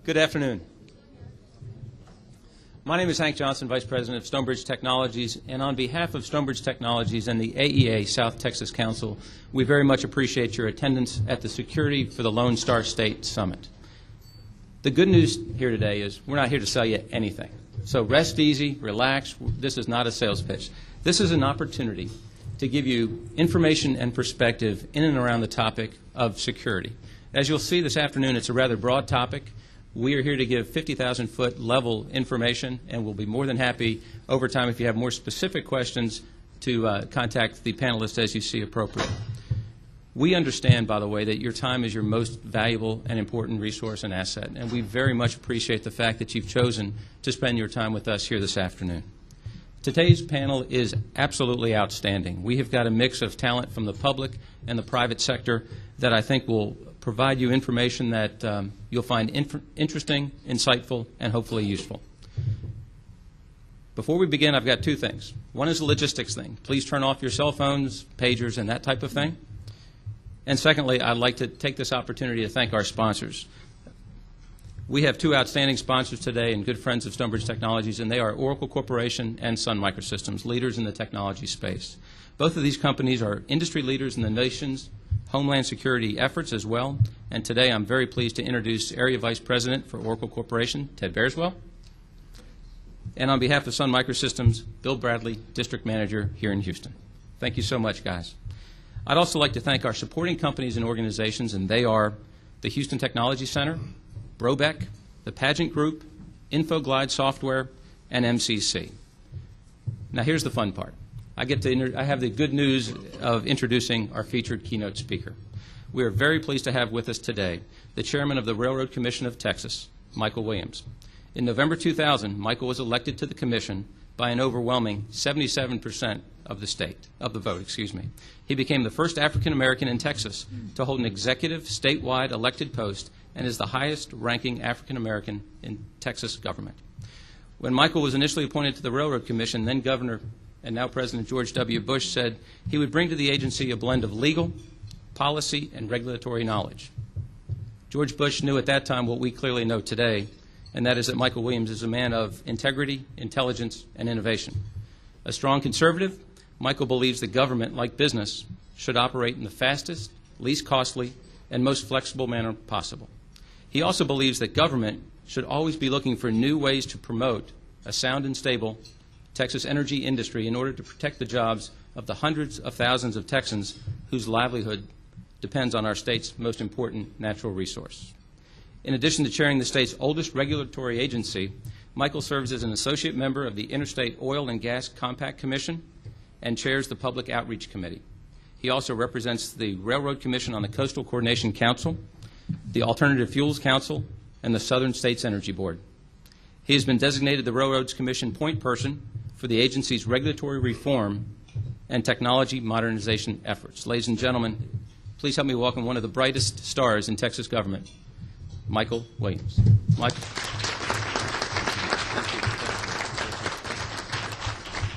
Good afternoon. My name is Hank Johnson, Vice President of Stonebridge Technologies, and on behalf of Stonebridge Technologies and the AeA South Texas Council, we very much appreciate your attendance at the Security for the Lone Star State Summit. The good news here today is we're not here to sell you anything. So rest easy, relax. This is not a sales pitch. This is an opportunity to give you information and perspective in and around the topic of security. As you'll see this afternoon, it's a rather broad topic. We are here to give 50,000-foot level information, and we'll be more than happy over time if you have more specific questions to contact the panelists as you see appropriate. We understand, by the way, that your time is your most valuable and important resource and asset, and we very much appreciate the fact that you've chosen to spend your time with us here this afternoon. Today's panel is absolutely outstanding. We have got a mix of talent from the public and the private sector that I think will provide you information that you'll find interesting, insightful, and hopefully useful. Before we begin, I've got two things. One is a logistics thing. Please turn off your cell phones, pagers, and that type of thing. And secondly, I'd like to take this opportunity to thank our sponsors. We have two outstanding sponsors today and good friends of Stonebridge Technologies, and they are Oracle Corporation and Sun Microsystems, leaders in the technology space. Both of these companies are industry leaders in the nation's homeland security efforts as well, and today I'm very pleased to introduce Area Vice President for Oracle Corporation, Ted Bearswell, and on behalf of Sun Microsystems, Bill Bradley, District Manager here in Houston. Thank you so much, guys. I'd also like to thank our supporting companies and organizations, and they are the Houston Technology Center, Brobeck, the Pageant Group, InfoGlide Software, and MCC. Now here's the fun part. I have the good news of introducing our featured keynote speaker. We are very pleased to have with us today the Chairman of the Railroad Commission of Texas, Michael Williams. In November 2000, Michael was elected to the commission by an overwhelming 77% of the vote. He became the first African American in Texas to hold an executive statewide elected post and is the highest ranking African American in Texas government. When Michael was initially appointed to the Railroad Commission, then Governor and now President George W. Bush said he would bring to the agency a blend of legal, policy, and regulatory knowledge. George Bush knew at that time what we clearly know today, and that is that Michael Williams is a man of integrity, intelligence, and innovation. A strong conservative, Michael believes that government, like business, should operate in the fastest, least costly, and most flexible manner possible. He also believes that government should always be looking for new ways to promote a sound and stable Texas energy industry in order to protect the jobs of the hundreds of thousands of Texans whose livelihood depends on our state's most important natural resource. In addition to chairing the state's oldest regulatory agency, Michael serves as an associate member of the Interstate Oil and Gas Compact Commission and chairs the Public Outreach Committee. He also represents the Railroad Commission on the Coastal Coordination Council, the Alternative Fuels Council, and the Southern States Energy Board. He has been designated the Railroads Commission point person for the agency's regulatory reform and technology modernization efforts. Ladies and gentlemen, please help me welcome one of the brightest stars in Texas government, Michael Williams. Michael.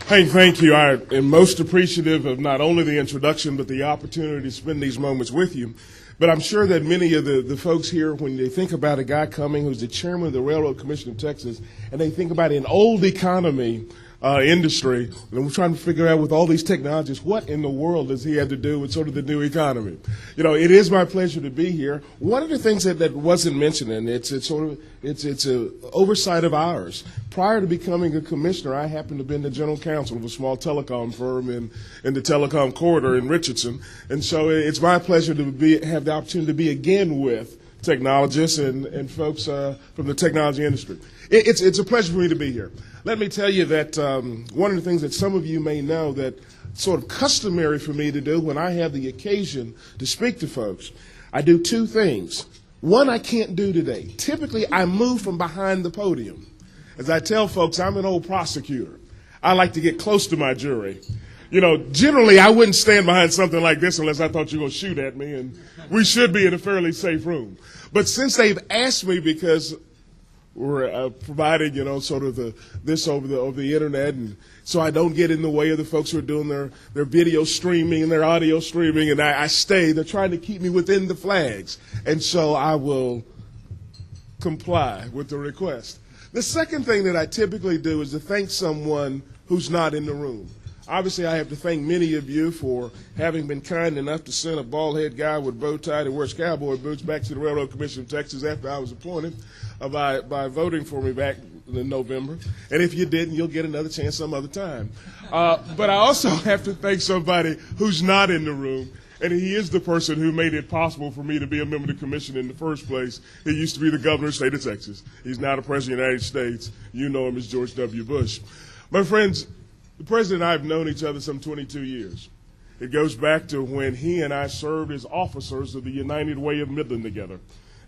Hey, thank you. I am most appreciative of not only the introduction, but the opportunity to spend these moments with you. But I'm sure that many of the folks here, when they think about a guy coming who's the chairman of the Railroad Commission of Texas, and they think about an old economy industry, and we're trying to figure out with all these technologies, what in the world does he have to do with sort of the new economy? You know, it is my pleasure to be here. One of the things that wasn't mentioned, and it's an oversight of ours. Prior to becoming a commissioner, I happened to have been the general counsel of a small telecom firm in the telecom corridor in Richardson, and so it's my pleasure to have the opportunity to be again with technologists and folks from the technology industry. It's a pleasure for me to be here. Let me tell you that one of the things that some of you may know that sort of customary for me to do when I have the occasion to speak to folks, I do two things. One I can't do today. Typically, I move from behind the podium. As I tell folks, I'm an old prosecutor. I like to get close to my jury. You know, generally, I wouldn't stand behind something like this unless I thought you were going to shoot at me, and we should be in a fairly safe room. But since they've asked me, because we're providing, you know, sort of this over the internet, and so I don't get in the way of the folks who are doing their video streaming and their audio streaming, and I stay. They're trying to keep me within the flags, and so I will comply with the request. The second thing that I typically do is to thank someone who's not in the room. Obviously, I have to thank many of you for having been kind enough to send a bald-head guy with a bow tie that wears cowboy boots back to the Railroad Commission of Texas after I was appointed by voting for me back in November. And if you didn't, you'll get another chance some other time. But I also have to thank somebody who's not in the room, and he is the person who made it possible for me to be a member of the commission in the first place. He used to be the governor of the state of Texas. He's now the president of the United States. You know him as George W. Bush. My friends, the president and I have known each other some 22 years. It goes back to when he and I served as officers of the United Way of Midland together.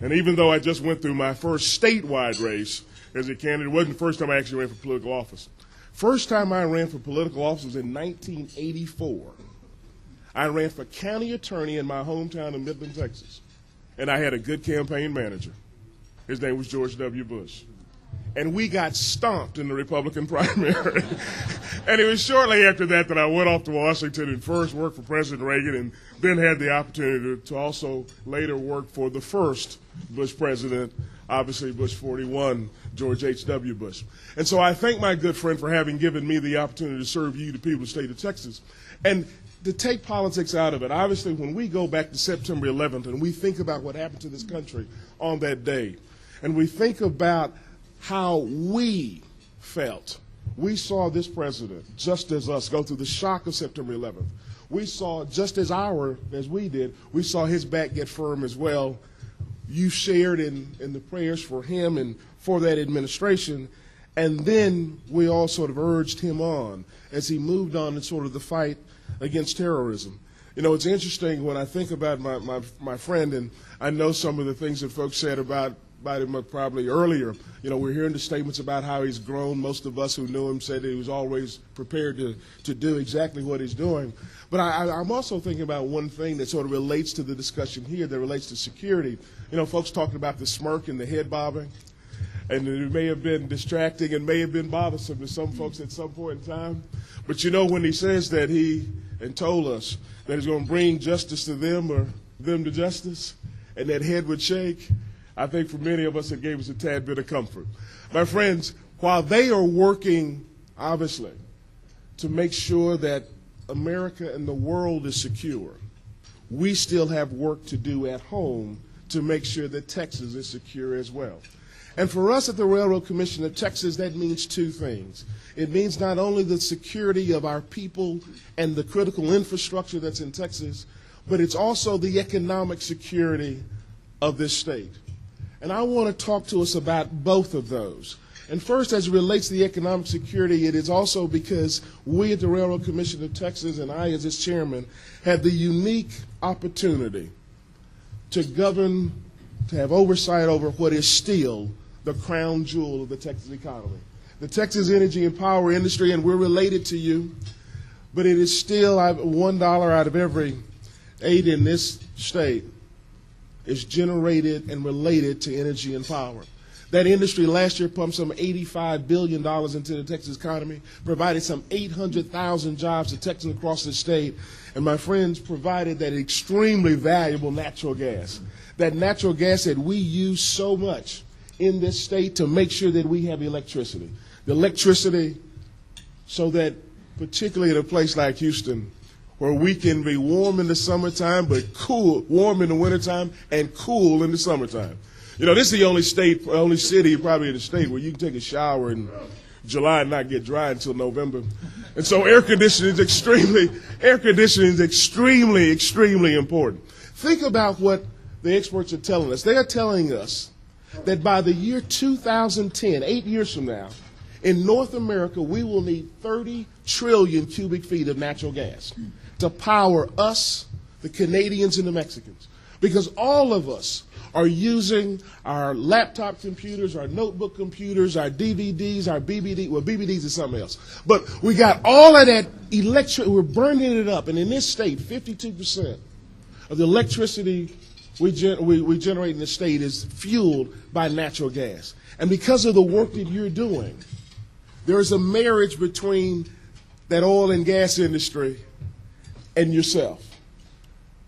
And even though I just went through my first statewide race as a candidate, it wasn't the first time I actually ran for political office. First time I ran for political office was in 1984. I ran for county attorney in my hometown of Midland, Texas. And I had a good campaign manager. His name was George W. Bush. And we got stomped in the Republican primary. And it was shortly after that that I went off to Washington and first worked for President Reagan and then had the opportunity to also later work for the first Bush president, obviously Bush 41, George H.W. Bush. And so I thank my good friend for having given me the opportunity to serve you, the people of the state of Texas. And to take politics out of it, obviously when we go back to September 11th and we think about what happened to this country on that day, and we think about how we felt, we saw this president, just as us, go through the shock of September 11th. We saw, just as we did, we saw his back get firm as well. You shared in the prayers for him and for that administration, and then we all sort of urged him on as he moved on in sort of the fight against terrorism. You know, it's interesting when I think about my friend, and I know some of the things that folks said about him probably earlier. You know, we're hearing the statements about how he's grown. Most of us who knew him said he was always prepared to do exactly what he's doing. But I'm also thinking about one thing that sort of relates to the discussion here, that relates to security. You know, folks talking about the smirk and the head bobbing, and it may have been distracting and may have been bothersome to some folks at some point in time. But you know, when he says that and told us that he's going to bring justice to them or them to justice, and that head would shake, I think for many of us it gave us a tad bit of comfort. My friends, while they are working, obviously, to make sure that America and the world is secure, we still have work to do at home to make sure that Texas is secure as well. And for us at the Railroad Commission of Texas, that means two things. It means not only the security of our people and the critical infrastructure that's in Texas, but it's also the economic security of this state. And I want to talk to us about both of those. And first, as it relates to the economic security, it is also because we at the Railroad Commission of Texas, and I as its chairman, have the unique opportunity to govern, to have oversight over what is still the crown jewel of the Texas economy. The Texas energy and power industry, and we're related to you, but it is still $1 out of every 8 in this state is generated and related to energy and power. That industry last year pumped some $85 billion into the Texas economy, provided some 800,000 jobs to Texans across the state, and my friends, provided that extremely valuable natural gas. That natural gas that we use so much in this state to make sure that we have electricity. The electricity so that, particularly in a place like Houston, where we can be warm in the summertime, but warm in the wintertime and cool in the summertime. You know, this is the only city probably in the state where you can take a shower in July and not get dry until November. And so air conditioning is extremely important. Think about what the experts are telling us. They are telling us that by the year 2010, 8 years from now, in North America, we will need 30 trillion cubic feet of natural gas to power us, the Canadians, and the Mexicans. Because all of us are using our laptop computers, our notebook computers, our DVDs, our BBD. Well, BBDs is something else. But we got all of that electric, we're burning it up. And in this state, 52% of the electricity we generate in the state is fueled by natural gas. And because of the work that you're doing, there is a marriage between that oil and gas industry and yourself.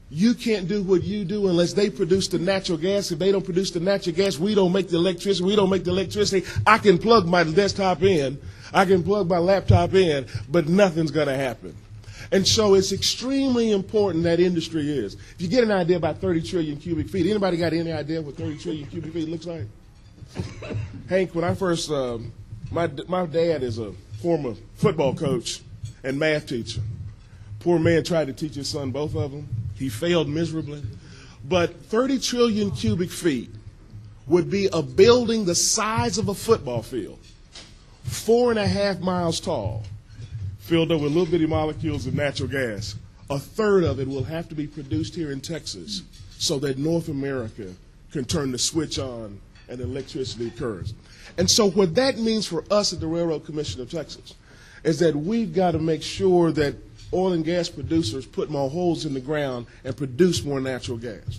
You can't do what you do unless they produce the natural gas. If they don't produce the natural gas, we don't make the electricity. We don't make the electricity. I can plug my desktop in. I can plug my laptop in, but nothing's going to happen. And so it's extremely important that industry is. If you get an idea about 30 trillion cubic feet, anybody got any idea what 30 trillion cubic feet looks like? Hank, when I first, my dad is a former football coach and math teacher. Poor man tried to teach his son both of them. He failed miserably. But 30 trillion cubic feet would be a building the size of a football field, 4.5 miles tall, filled up with little bitty molecules of natural gas. A third of it will have to be produced here in Texas so that North America can turn the switch on and electricity occurs. And so what that means for us at the Railroad Commission of Texas is that we've got to make sure that oil and gas producers put more holes in the ground and produce more natural gas.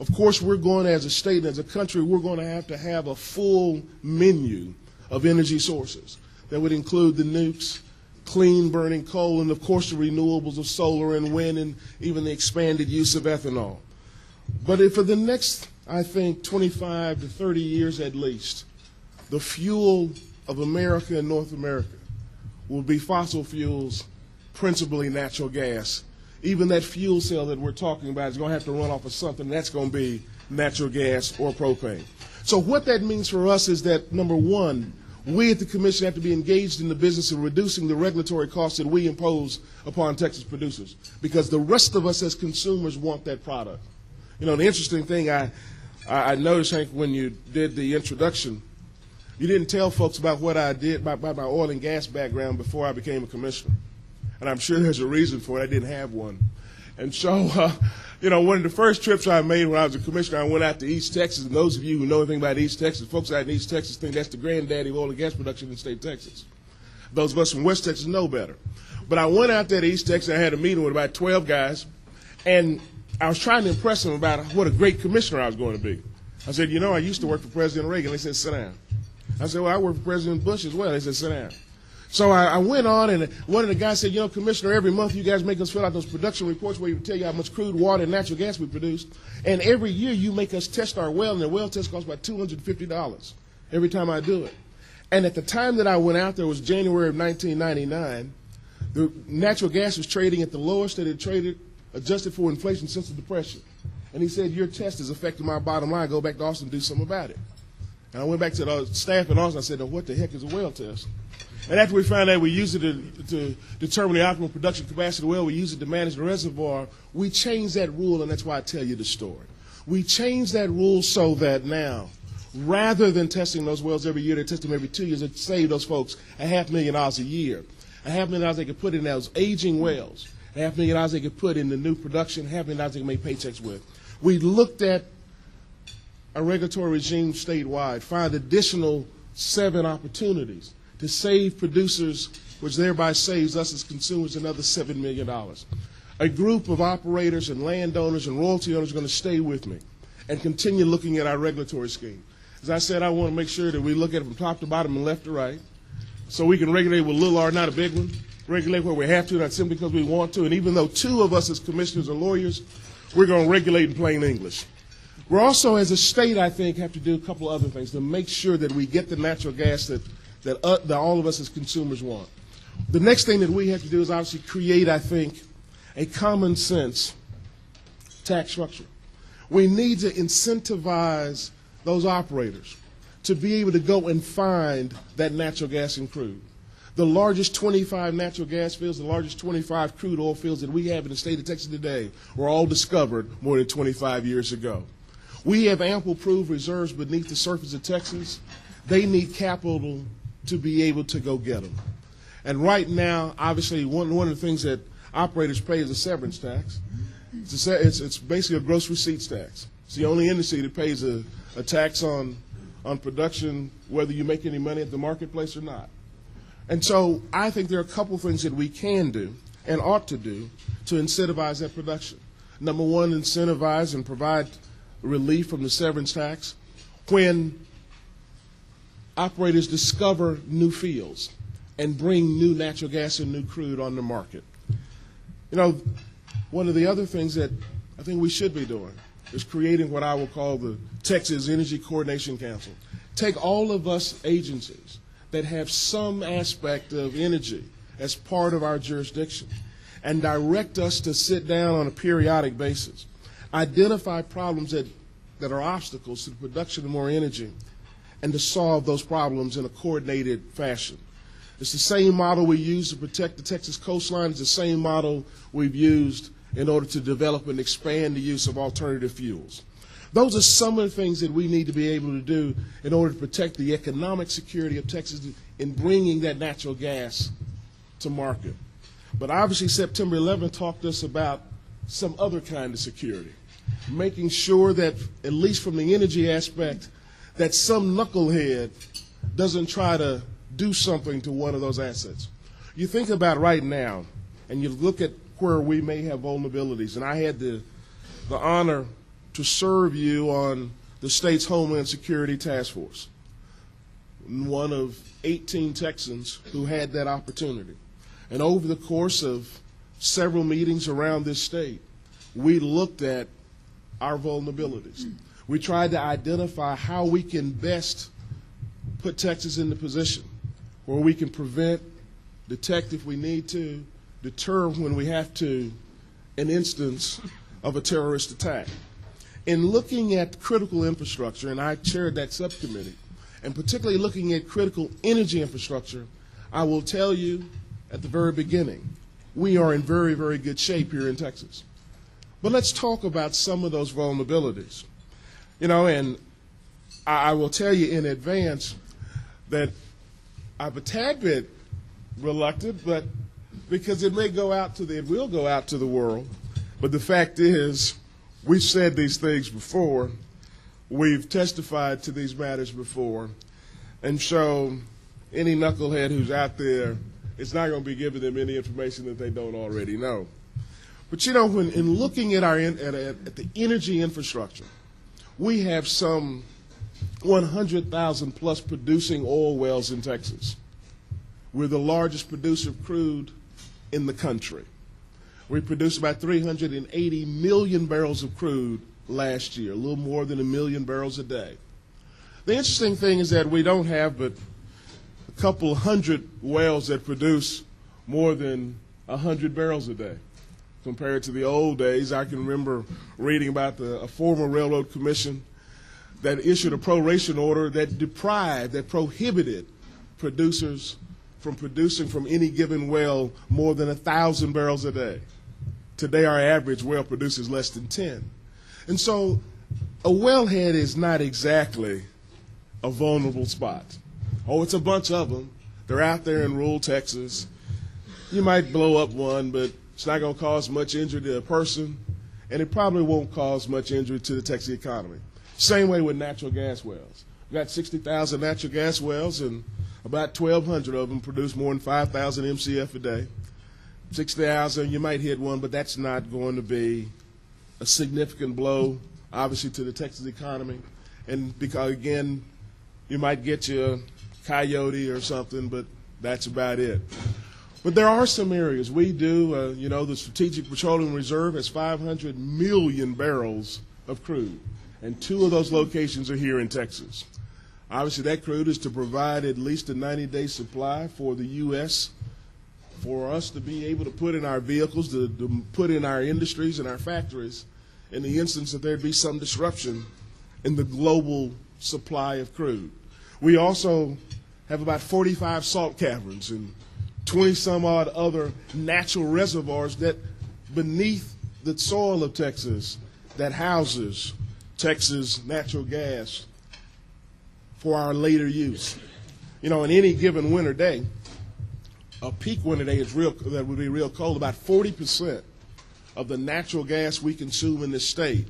Of course, we're going, as a state and as a country, we're going to have a full menu of energy sources that would include the nukes, clean burning coal, and of course the renewables of solar and wind, and even the expanded use of ethanol. But for the next, I think, 25 to 30 years at least, the fuel of America and North America will be fossil fuels, principally natural gas. Even that fuel cell that we're talking about is going to have to run off of something. That's going to be natural gas or propane. So what that means for us is that, number one, we at the Commission have to be engaged in the business of reducing the regulatory costs that we impose upon Texas producers, because the rest of us as consumers want that product. You know, the interesting thing I noticed, Hank, when you did the introduction, you didn't tell folks about what I did, about my oil and gas background before I became a commissioner. And I'm sure there's a reason for it. I didn't have one. And so, you know, one of the first trips I made when I was a commissioner, I went out to East Texas. And those of you who know anything about East Texas, folks out in East Texas think that's the granddaddy of oil and gas production in the state of Texas. Those of us from West Texas know better. But I went out there to East Texas. I had a meeting with about 12 guys. And I was trying to impress them about what a great commissioner I was going to be. I said, you know, I used to work for President Reagan. They said, sit down. I said, well, I work for President Bush as well. They said, sit down. So I went on, and one of the guys said, you know, Commissioner, every month you guys make us fill out those production reports where you tell you how much crude, water, and natural gas we produce. And every year you make us test our well, and the well test costs about $250 every time I do it. And at the time that I went out there was January of 1999. The natural gas was trading at the lowest that it traded, adjusted for inflation, since the Depression. And he said, your test is affecting my bottom line. Go back to Austin and do something about it. And I went back to the staff in Austin. I said, now, what the heck is a well test? And after we found out we use it to determine the optimal production capacity of the well, we use it to manage the reservoir, we changed that rule, and that's why I tell you the story. We changed that rule so that now, rather than testing those wells every year, they test them every 2 years. It saved those folks $500,000 a year. $500,000 they could put in those aging wells. $500,000 they could put in the new production. $500,000 they could make paychecks with. We looked at a regulatory regime statewide, find additional 7 opportunities to save producers, which thereby saves us as consumers another $7 million. A group of operators and landowners and royalty owners are going to stay with me and continue looking at our regulatory scheme. As I said, I want to make sure that we look at it from top to bottom and left to right, so we can regulate with little r, not a big one, regulate where we have to, not simply because we want to. And even though 2 of us as commissioners are lawyers, we're going to regulate in plain English. We're also, as a state, I think, have to do a couple of other things to make sure that we get the natural gas that all of us as consumers want. The next thing that we have to do is obviously create, I think, a common sense tax structure. We need to incentivize those operators to be able to go and find that natural gas and crude. The largest 25 natural gas fields, the largest 25 crude oil fields that we have in the state of Texas today were all discovered more than 25 years ago. We have ample proved reserves beneath the surface of Texas. They need capital to be able to go get them. And right now, obviously, one of the things that operators pay is a severance tax. It's basically a gross receipts tax. It's the only industry that pays a tax on production, whether you make any money at the marketplace or not. And so I think there are a couple things that we can do and ought to do to incentivize that production. Number one, incentivize and provide relief from the severance tax when operators discover new fields and bring new natural gas and new crude on the market. You know, one of the other things that I think we should be doing, is creating what I will call the Texas Energy Coordination Council. Take all of us agencies that have some aspect of energy as part of our jurisdiction and direct us to sit down on a periodic basis, identify problems that are obstacles to the production of more energy, and to solve those problems in a coordinated fashion. It's the same model we use to protect the Texas coastline. It's the same model we've used in order to develop and expand the use of alternative fuels. Those are some of the things that we need to be able to do in order to protect the economic security of Texas in bringing that natural gas to market. But obviously September 11th taught us about some other kind of security, making sure that, at least from the energy aspect, that some knucklehead doesn't try to do something to one of those assets. You think about right now, and you look at where we may have vulnerabilities, and I had the honor to serve you on the state's Homeland Security Task Force, one of 18 Texans who had that opportunity. And over the course of several meetings around this state, we looked at our vulnerabilities. We tried to identify how we can best put Texas in the position where we can prevent, detect if we need to, deter when we have to, an instance of a terrorist attack. In looking at critical infrastructure, and I chaired that subcommittee, and particularly looking at critical energy infrastructure, I will tell you at the very beginning, we are in very, very good shape here in Texas. But let's talk about some of those vulnerabilities. You know, and I will tell you in advance that I'm a tad bit reluctant, but because it will go out to the world. But the fact is, we've said these things before. We've testified to these matters before. And so any knucklehead who's out there, it's not going to be giving them any information that they don't already know. But, you know, when in looking at at the energy infrastructure, we have some 100,000 plus producing oil wells in Texas. We're the largest producer of crude in the country. We produced about 380 million barrels of crude last year, a little more than 1 million barrels a day. The interesting thing is that we don't have but a couple hundred wells that produce more than 100 barrels a day. Compared to the old days, I can remember reading about a former railroad commission that issued a proration order that prohibited producers from producing from any given well more than 1,000 barrels a day. Today, our average well produces less than 10. And so a wellhead is not exactly a vulnerable spot. Oh, it's a bunch of them. They're out there in rural Texas. You might blow up one, but it's not going to cause much injury to a person, and it probably won't cause much injury to the Texas economy. Same way with natural gas wells. We've got 60,000 natural gas wells, and about 1,200 of them produce more than 5,000 MCF a day. 6,000, you might hit one, but that's not going to be a significant blow, obviously, to the Texas economy. And because, again, you might get you a coyote or something, but that's about it. But there are some areas. We do, you know, the Strategic Petroleum Reserve has 500 million barrels of crude, and 2 of those locations are here in Texas. Obviously, that crude is to provide at least a 90-day supply for the U.S., for us to be able to put in our vehicles, to put in our industries and our factories in the instance that there'd be some disruption in the global supply of crude. We also have about 45 salt caverns and 20-some-odd other natural reservoirs that beneath the soil of Texas that houses Texas natural gas for our later use. You know, in any given winter day, a peak winter day that would be real cold, about 40% of the natural gas we consume in this state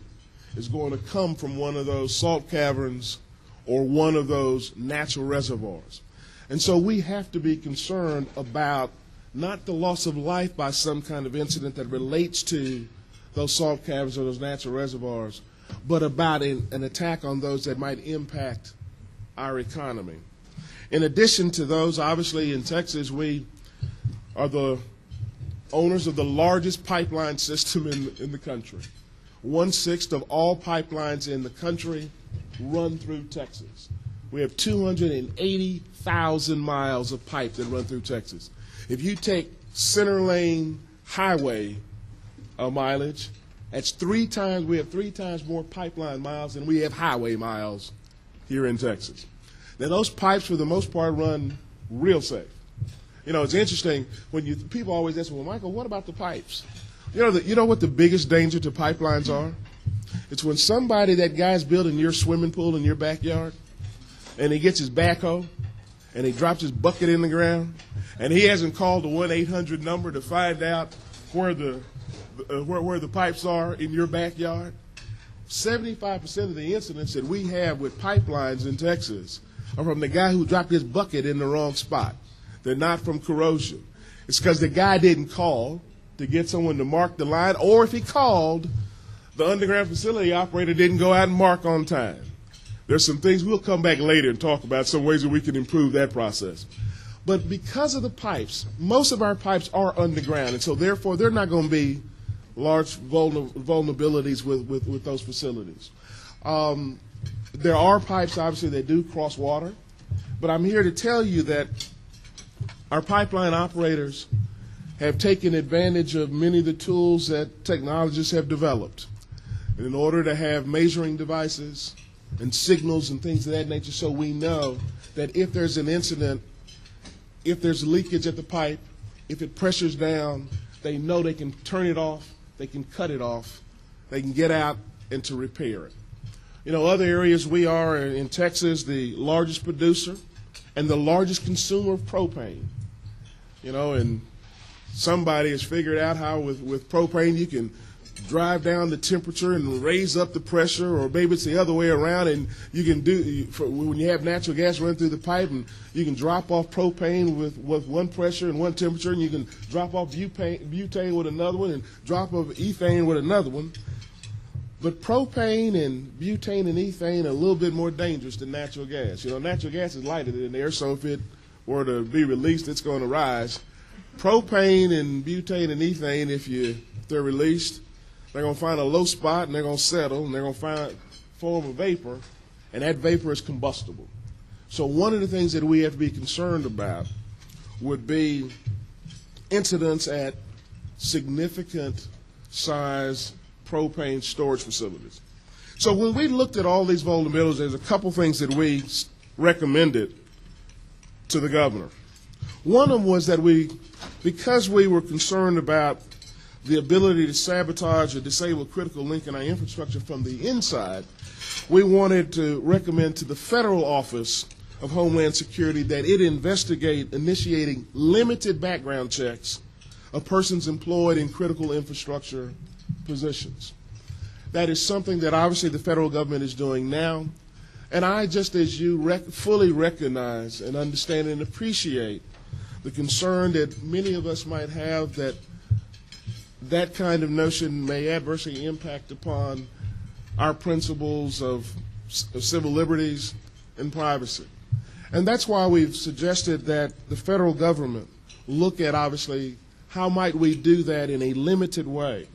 is going to come from one of those salt caverns or one of those natural reservoirs. And so we have to be concerned about not the loss of life by some kind of incident that relates to those salt caverns or those natural reservoirs, but about an attack on those that might impact our economy. In addition to those, obviously in Texas, we are the owners of the largest pipeline system in the country. 1/6 of all pipelines in the country run through Texas. We have 280,000 miles of pipe that run through Texas. If you take center lane highway mileage, that's 3 times, we have 3 times more pipeline miles than we have highway miles here in Texas. Now those pipes for the most part run real safe. You know, it's interesting when people always ask, well, Michael, what about the pipes? You know what the biggest danger to pipelines are? It's when that guy's building your swimming pool in your backyard, and he gets his backhoe, and he drops his bucket in the ground, and he hasn't called the 1-800 number to find out where the pipes are in your backyard. 75% of the incidents that we have with pipelines in Texas are from the guy who dropped his bucket in the wrong spot. They're not from corrosion. It's because the guy didn't call to get someone to mark the line, or if he called, the underground facility operator didn't go out and mark on time. There's some things we'll come back later and talk about, some ways that we can improve that process. But because of the pipes, most of our pipes are underground, and so therefore they're not going to be large vulnerabilities with those facilities. There are pipes, obviously, that do cross water, but I'm here to tell you that our pipeline operators have taken advantage of many of the tools that technologists have developed in order to have measuring devices and signals and things of that nature, so we know that if there's an incident, if there's leakage at the pipe, if it pressures down, they know they can turn it off, they can cut it off, they can get out and to repair it. You know, other areas, we are in Texas the largest producer and the largest consumer of propane. You know, and somebody has figured out how with propane you can drive down the temperature and raise up the pressure, or maybe it's the other way around, and you can when you have natural gas run through the pipe, and you can drop off propane with one pressure and one temperature, and you can drop off butane with another one, and drop off ethane with another one. But propane and butane and ethane are a little bit more dangerous than natural gas. You know, natural gas is lighter than air, so if it were to be released, it's going to rise. Propane and butane and ethane, if they're released, they're going to find a low spot, and they're going to settle, and they're going to form a vapor, and that vapor is combustible. So one of the things that we have to be concerned about would be incidents at significant size propane storage facilities. So when we looked at all these vulnerabilities, there's a couple things that we recommended to the governor. One of them was that because we were concerned about the ability to sabotage or disable critical link in our infrastructure from the inside, we wanted to recommend to the Federal Office of Homeland Security that it investigate initiating limited background checks of persons employed in critical infrastructure positions. That is something that obviously the federal government is doing now, and I, just as you, fully recognize and understand and appreciate the concern that many of us might have that kind of notion may adversely impact upon our principles of civil liberties and privacy. And that's why we've suggested that the federal government look at, obviously, how might we do that in a limited way.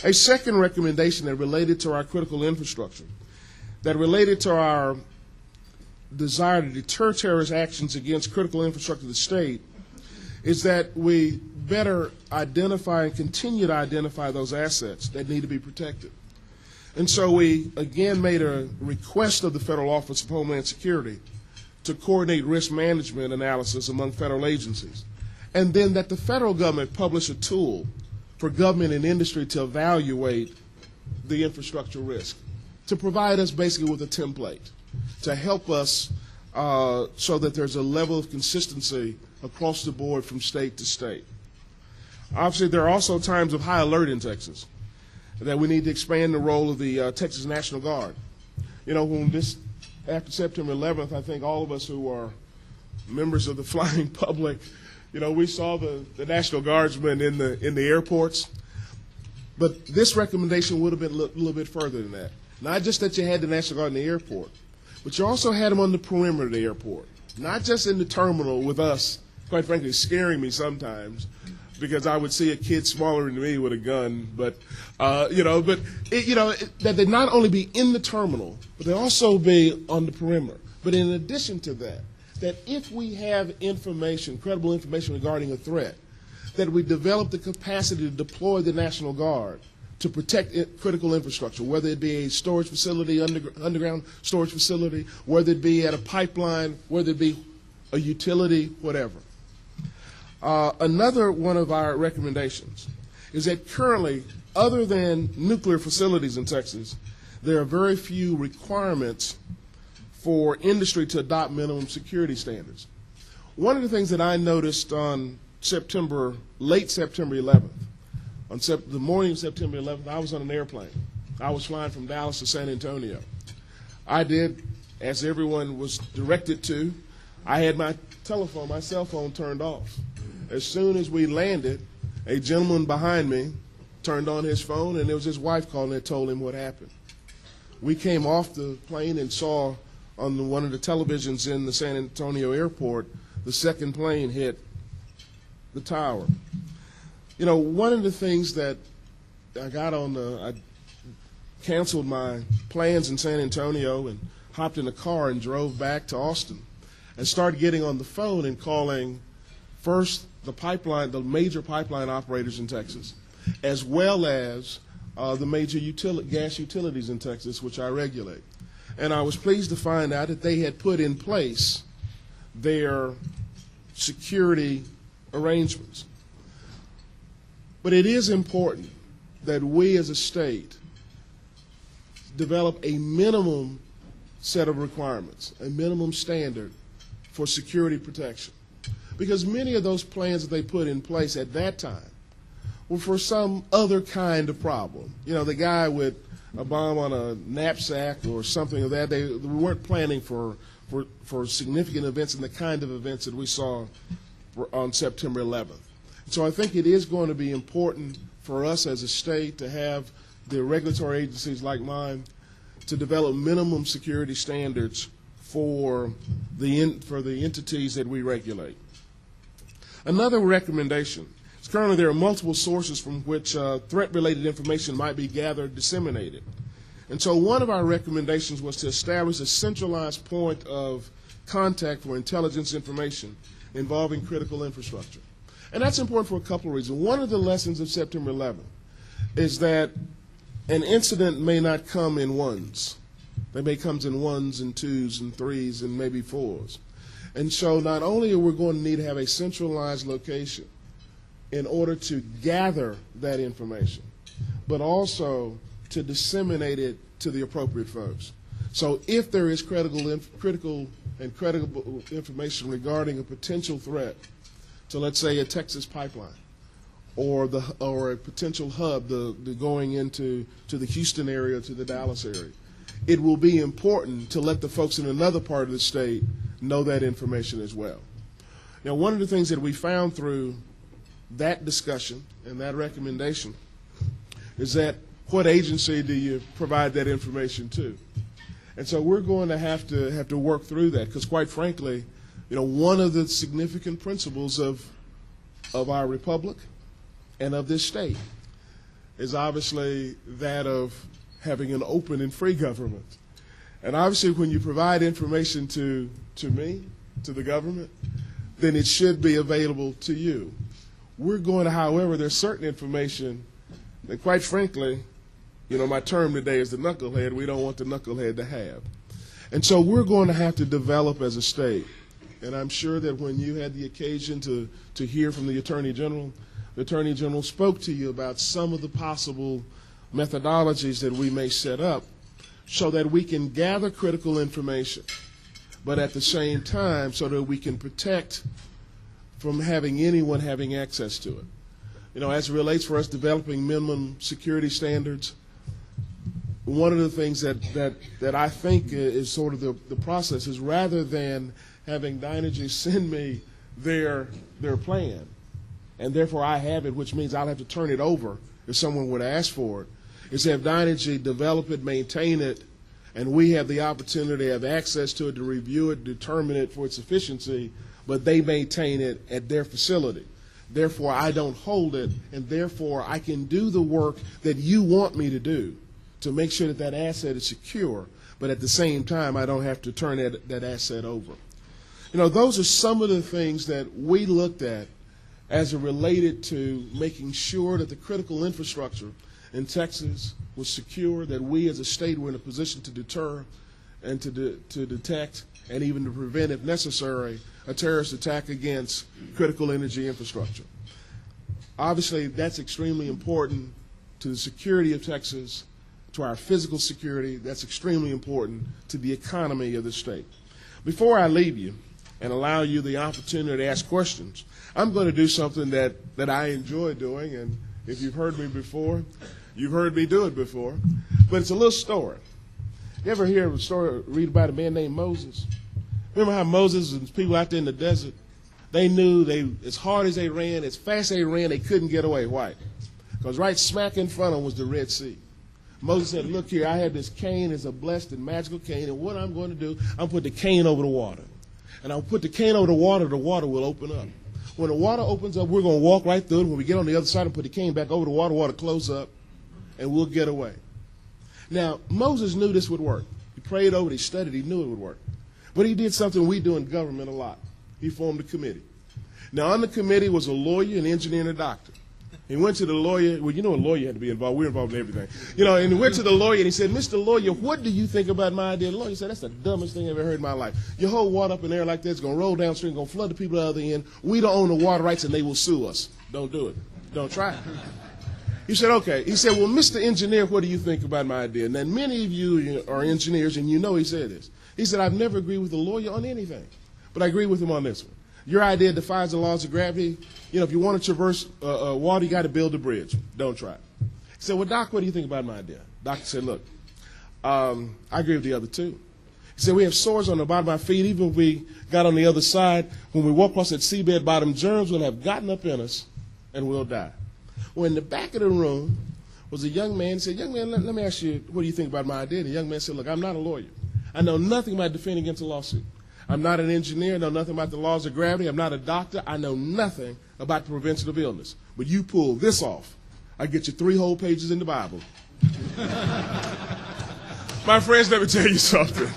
A second recommendation that related to our critical infrastructure, that related to our desire to deter terrorist actions against critical infrastructure of the state, is that we better identify and continue to identify those assets that need to be protected. And so we again made a request of the Federal Office of Homeland Security to coordinate risk management analysis among federal agencies, and then that the federal government publish a tool for government and industry to evaluate the infrastructure risk, to provide us basically with a template to help us so that there's a level of consistency across the board from state to state. Obviously, there are also times of high alert in Texas that we need to expand the role of the Texas National Guard. You know, after September 11th, I think all of us who are members of the flying public, you know, we saw the National Guardsmen in the airports. But this recommendation would have been a little bit further than that. Not just that you had the National Guard in the airport, but you also had them on the perimeter of the airport. Not just in the terminal with us, quite frankly, scaring me sometimes, because I would see a kid smaller than me with a gun. But that they not only be in the terminal, but they also be on the perimeter. But in addition to that, that if we have information, credible information regarding a threat, that we develop the capacity to deploy the National Guard to protect critical infrastructure, whether it be a storage facility, underground storage facility, whether it be at a pipeline, whether it be a utility, whatever. Another one of our recommendations is that currently, other than nuclear facilities in Texas, there are very few requirements for industry to adopt minimum security standards. One of the things that I noticed on late September 11th, on the morning of September 11th, I was on an airplane. I was flying from Dallas to San Antonio. I did, as everyone was directed to, I had my cell phone turned off. As soon as we landed, a gentleman behind me turned on his phone, and it was his wife calling that told him what happened. We came off the plane and saw on one of the televisions in the San Antonio airport, the second plane hit the tower. One of the things that I canceled my plans in San Antonio and hopped in a car and drove back to Austin and started getting on the phone and calling first the major pipeline operators in Texas, as well as the major gas utilities in Texas, which I regulate. And I was pleased to find out that they had put in place their security arrangements. But it is important that we as a state develop a minimum set of requirements, a minimum standard for security protection. Because many of those plans that they put in place at that time were for some other kind of problem. The guy with a bomb on a knapsack or something of that, we weren't planning for significant events and the kind of events that we saw on September 11th. So I think it is going to be important for us as a state to have the regulatory agencies like mine to develop minimum security standards for the entities that we regulate. Another recommendation is currently there are multiple sources from which threat-related information might be gathered, disseminated. And so one of our recommendations was to establish a centralized point of contact for intelligence information involving critical infrastructure. And that's important for a couple of reasons. One of the lessons of September 11th is that an incident may not come in ones. They may come in ones and twos and threes and maybe fours. And so not only are we going to need to have a centralized location in order to gather that information, but also to disseminate it to the appropriate folks. So if there is critical and credible information regarding a potential threat to, let's say, a Texas pipeline or a potential hub going into the Houston area, to the Dallas area, it will be important to let the folks in another part of the state know that information as well. Now, one of the things that we found through that discussion and that recommendation is that what agency do you provide that information to? And so we're going to have to work through that because, quite frankly, one of the significant principles of our republic and of this state is obviously that of having an open and free government. And obviously when you provide information to me, to the government, then it should be available to you. We're going to, however, there's certain information that, quite frankly, my term today is the knucklehead. We don't want the knucklehead to have. And so we're going to have to develop as a state. And I'm sure that when you had the occasion to hear from the Attorney General spoke to you about some of the possible methodologies that we may set up so that we can gather critical information, but at the same time so that we can protect from having anyone having access to it. As it relates for us developing minimum security standards, one of the things that I think is sort of the process is, rather than having Dynegy send me their plan, and therefore I have it, which means I'll have to turn it over if someone would ask for it, is to have Dynegy develop it, maintain it, and we have the opportunity to have access to it, to review it, determine it for its efficiency, but they maintain it at their facility. Therefore, I don't hold it, and therefore I can do the work that you want me to do to make sure that that asset is secure, but at the same time, I don't have to turn that asset over. You know, those are some of the things that we looked at as it related to making sure that the critical infrastructure in Texas was secure, that we as a state were in a position to deter and to detect and even to prevent, if necessary, a terrorist attack against critical energy infrastructure. Obviously, that's extremely important to the security of Texas, to our physical security. That's extremely important to the economy of the state. Before I leave you and allow you the opportunity to ask questions, I'm going to do something that I enjoy doing, and if you've heard me before, you've heard me do it before, but it's a little story. You ever hear a story, read about a man named Moses? Remember how Moses and people out there in the desert, they knew as hard as they ran, as fast as they ran, they couldn't get away. Why? Because right smack in front of them was the Red Sea. Moses said, look here, I have this cane, it's a blessed and magical cane, and what I'm going to do, I'm going to put the cane over the water. And I'll put the cane over the water will open up. When the water opens up, we're going to walk right through it. When we get on the other side and put the cane back over the water close up, and we'll get away. Now, Moses knew this would work. He prayed over it, he studied, he knew it would work. But he did something we do in government a lot. He formed a committee. Now, on the committee was a lawyer, an engineer, and a doctor. He went to the lawyer. Well, you know a lawyer had to be involved. We're involved in everything. You know, and he went to the lawyer, and he said, Mr. Lawyer, what do you think about my idea? The lawyer said, that's the dumbest thing I've ever heard in my life. Your whole water up in there like that is going to roll downstream, going to flood the people at the other end. We don't own the water rights, and they will sue us. Don't do it. Don't try it. He said, okay. He said, well, Mr. Engineer, what do you think about my idea? And then many of you are engineers, and you know he said this. He said, I've never agreed with a lawyer on anything, but I agree with him on this one. Your idea defies the laws of gravity. You know, if you want to traverse water, you got to build a bridge. Don't try it. He said, well, Doc, what do you think about my idea? Doctor said, look, I agree with the other two. He said, we have sores on the bottom of our feet. Even if we got on the other side, when we walk across that seabed bottom, germs will have gotten up in us and we'll die. Well, in the back of the room was a young man. He said, young man, let me ask you, what do you think about my idea? And the young man said, look, I'm not a lawyer. I know nothing about defending against a lawsuit. I'm not an engineer. I know nothing about the laws of gravity. I'm not a doctor. I know nothing about the prevention of illness. But you pull this off, I get you 3 whole pages in the Bible. My friends, let me tell you something.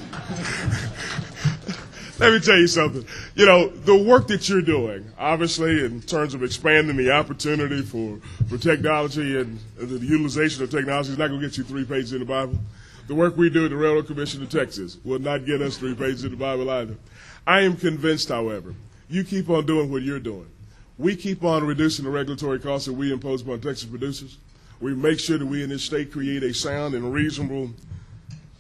Let me tell you something. You know, the work that you're doing, obviously, in terms of expanding the opportunity for technology and the utilization of technology is not going to get you 3 pages in the Bible. The work we do at the Railroad Commission of Texas will not get us 3 pages in the Bible either. I am convinced, however, you keep on doing what you're doing. We keep on reducing the regulatory costs that we impose upon Texas producers. We make sure that we in this state create a sound and reasonable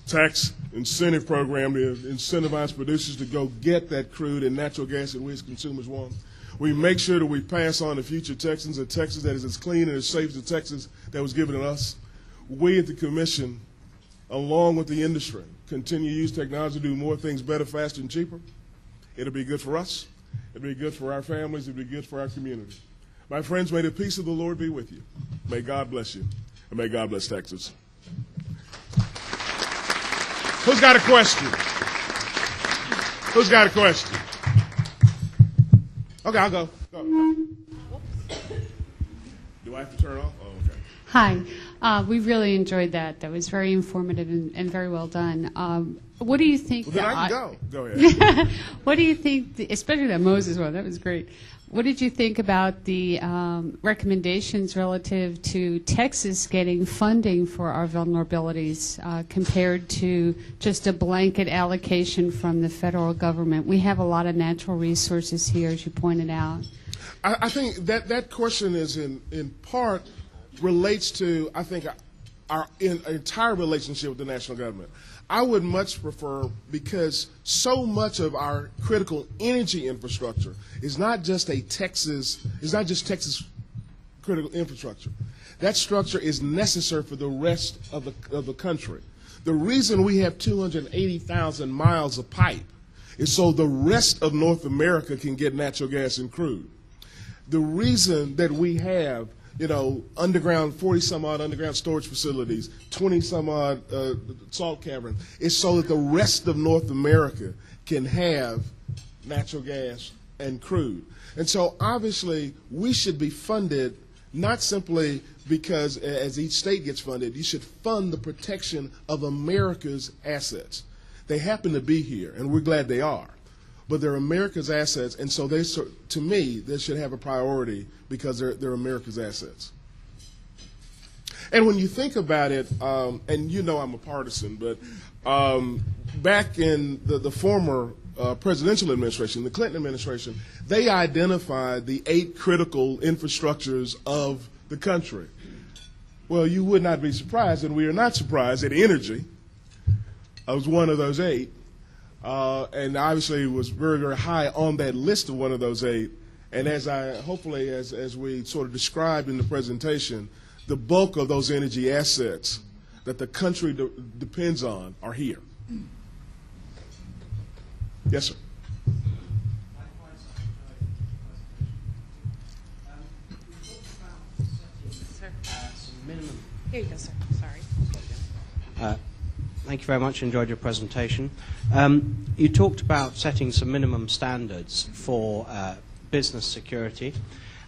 tax incentive program to incentivize producers to go get that crude and natural gas that we as consumers want. We make sure that we pass on to future Texans a Texas that is as clean and as safe as the Texas that was given to us. We at the Commission, along with the industry, continue to use technology to do more things better, faster, and cheaper. It'll be good for us. It'll be good for our families. It'll be good for our community. My friends, may the peace of the Lord be with you. May God bless you. And may God bless Texas. Who's got a question? Who's got a question? Okay, I'll go. Do I have to turn off? Oh, okay. Hi. We really enjoyed that. That was very informative and very well done. What do you think? Well, then I can go. Go ahead. What do you think, especially that Moses one? That was great. What did you think about the recommendations relative to Texas getting funding for our vulnerabilities compared to just a blanket allocation from the federal government? We have a lot of natural resources here, as you pointed out. I think that question is in part relates to, I think, our entire relationship with the national government. I would much prefer, because so much of our critical energy infrastructure is not just Texas critical infrastructure. That structure is necessary for the rest of the country. The reason we have 280,000 miles of pipe is so the rest of North America can get natural gas and crude. The reason that we have 40-some-odd underground storage facilities, 20-some-odd salt caverns, is so that the rest of North America can have natural gas and crude. And so obviously we should be funded not simply because as each state gets funded, you should fund the protection of America's assets. They happen to be here, and we're glad they are. But they're America's assets, and so they, to me, they should have a priority because they're America's assets. And when you think about it, and you know I'm a partisan, but back in the former presidential administration, the Clinton administration, they identified the 8 critical infrastructures of the country. Well, you would not be surprised, and we are not surprised, that energy was one of those 8. And obviously was very, very high on that list of one of those 8. And as hopefully as we sort of described in the presentation, the bulk of those energy assets that the country depends on are here. Yes, sir. Here you go, sir. Sorry. Thank you very much. Enjoyed your presentation. You talked about setting some minimum standards for business security,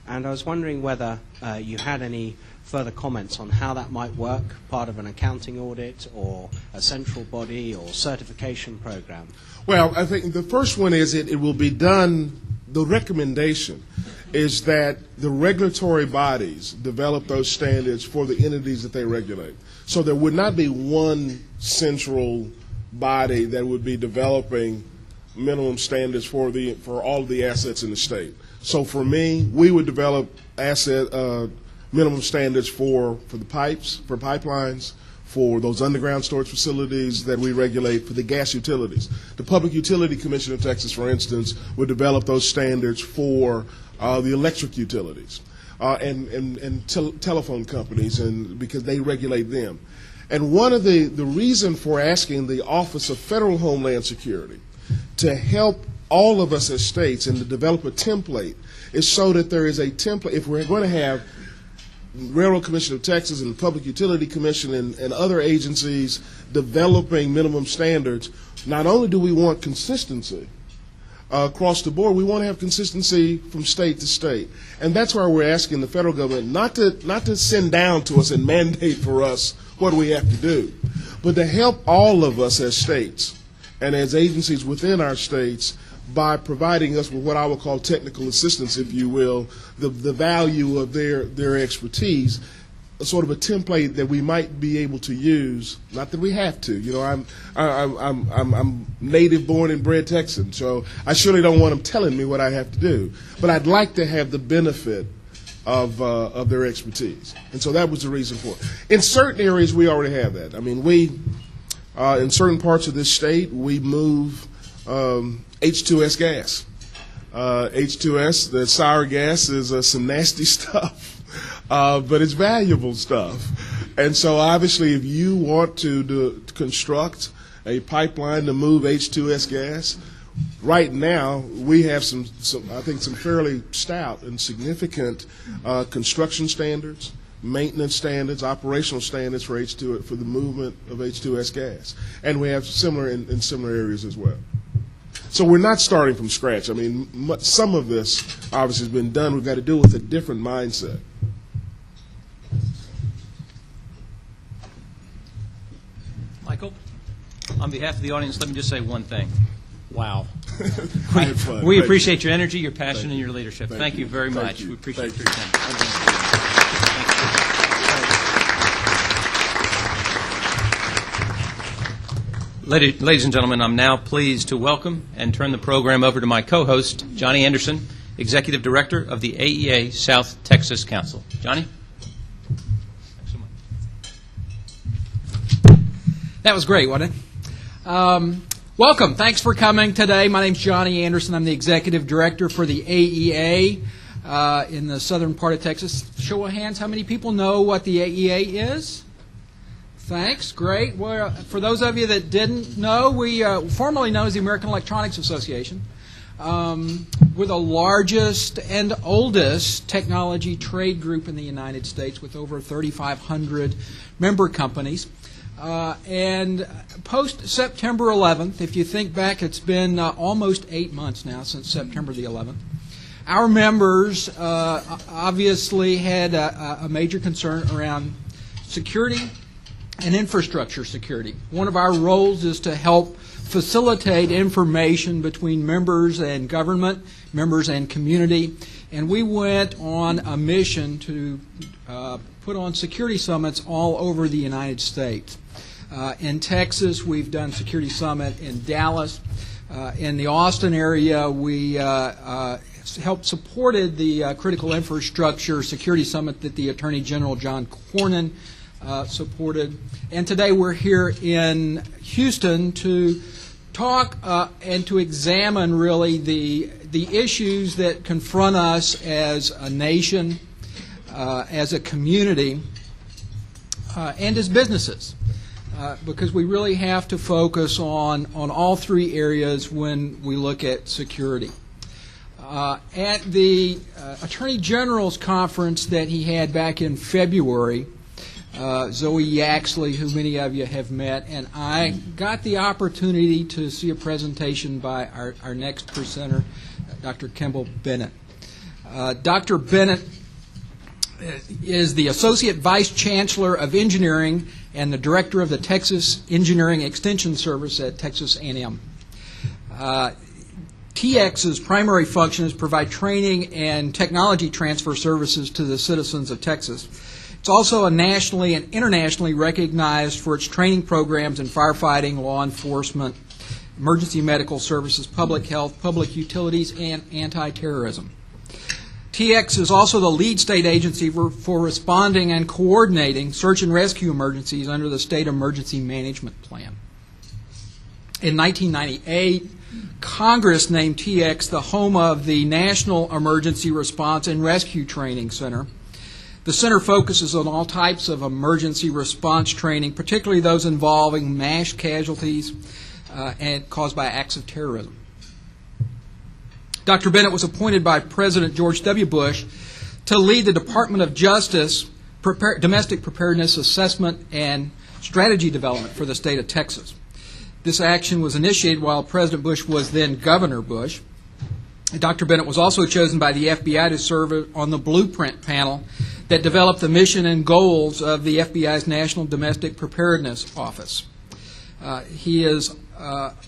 and I was wondering whether you had any further comments on how that might work, part of an accounting audit or a central body or certification program. Well, I think the first one is it will be done, the recommendation is that the regulatory bodies develop those standards for the entities that they regulate. So there would not be one central body that would be developing minimum standards for all of the assets in the state. So for me, we would develop minimum standards for the pipes, for pipelines, for those underground storage facilities that we regulate, for the gas utilities. The Public Utility Commission of Texas, for instance, would develop those standards for the electric utilities and telephone companies, and because they regulate them. And one of the reason for asking the Office of Federal Homeland Security to help all of us as states and to develop a template is so that there is a template. If we're going to have Railroad Commission of Texas and Public Utility Commission and other agencies developing minimum standards, not only do we want consistency across the board, we want to have consistency from state to state. And that's why we're asking the federal government not to send down to us and mandate for us what we have to do, but to help all of us as states and as agencies within our states by providing us with what I will call technical assistance, if you will, the value of their expertise, sort of a template that we might be able to use. Not that we have to. You know, I'm native born and bred Texan, so I surely don't want them telling me what I have to do. But I'd like to have the benefit of their expertise, and so that was the reason for it. In certain areas, we already have that. I mean, in certain parts of this state, we move H2S gas. H2S, the sour gas, is some nasty stuff, but it's valuable stuff. And so obviously if you want to construct a pipeline to move H2S gas, right now we have some I think some fairly stout and significant construction standards, maintenance standards, operational standards for for the movement of H2S gas. And we have similar in similar areas as well. So we're not starting from scratch. I mean, some of this obviously has been done. We've got to do it with a different mindset. Michael, on behalf of the audience, let me just say one thing. Wow. I had fun. We Thank appreciate you. your energy, your passion, and your leadership. Thank you very much. You. We appreciate Thank your you. time. Ladies and gentlemen, I'm now pleased to welcome and turn the program over to my co-host, Johnny Anderson, Executive Director of the AeA South Texas Council. Johnny? Thanks so much. That was great, wasn't it? Welcome. Thanks for coming today. My name's Johnny Anderson. I'm the Executive Director for the AeA in the southern part of Texas. Show of hands, how many people know what the AeA is? Thanks. Great. Well, for those of you that didn't know, we formerly known as the American Electronics Association. We're the largest and oldest technology trade group in the United States with over 3,500 member companies. And post-September 11th, if you think back, it's been almost 8 months now since September the 11th. Our members obviously had a major concern around security and infrastructure security. One of our roles is to help facilitate information between members and government, members and community, and we went on a mission to put on security summits all over the United States. In Texas, we've done Security Summit in Dallas. In the Austin area, we helped supported the Critical Infrastructure Security Summit that the Attorney General John Cornyn supported. And today we're here in Houston to talk and to examine really the issues that confront us as a nation, as a community, and as businesses. Because we really have to focus on all three areas when we look at security. At the Attorney General's conference that he had back in February, Zoe Yaxley, who many of you have met, and I got the opportunity to see a presentation by our next presenter, Dr. Kimball Bennett. Dr. Bennett is the Associate Vice Chancellor of Engineering and the Director of the Texas Engineering Extension Service at Texas A&M. TX's primary function is to provide training and technology transfer services to the citizens of Texas. It's also nationally and internationally recognized for its training programs in firefighting, law enforcement, emergency medical services, public health, public utilities, and anti-terrorism. TX is also the lead state agency for responding and coordinating search and rescue emergencies under the State Emergency Management Plan. In 1998, Congress named TX the home of the National Emergency Response and Rescue Training Center. The center focuses on all types of emergency response training, particularly those involving mass casualties and caused by acts of terrorism. Dr. Bennett was appointed by President George W. Bush to lead the Department of Justice Domestic Preparedness Assessment and Strategy Development for the state of Texas. This action was initiated while President Bush was then Governor Bush. Dr. Bennett was also chosen by the FBI to serve on the blueprint panel that developed the mission and goals of the FBI's National Domestic Preparedness Office. He has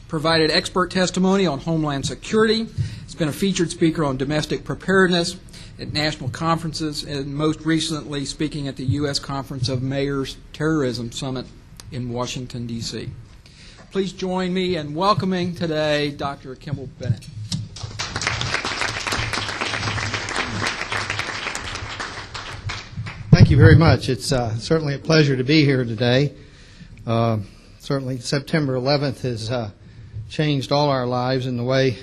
provided expert testimony on Homeland Security. He's been a featured speaker on domestic preparedness at national conferences, and most recently speaking at the U.S. Conference of Mayors Terrorism Summit in Washington, D.C. Please join me in welcoming today Dr. Kimball Bennett. Thank you very much. It's certainly a pleasure to be here today. Certainly September 11th has changed all our lives in the way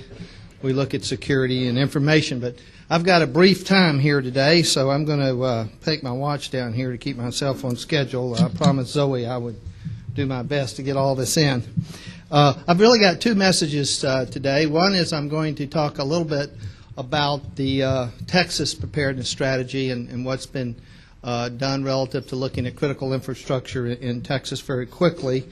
we look at security and information. But I've got a brief time here today, so I'm going to take my watch down here to keep myself on schedule. I promised Zoe I would do my best to get all this in. I've really got two messages today. One is I'm going to talk a little bit about the Texas preparedness strategy and what's been done relative to looking at critical infrastructure in Texas very quickly.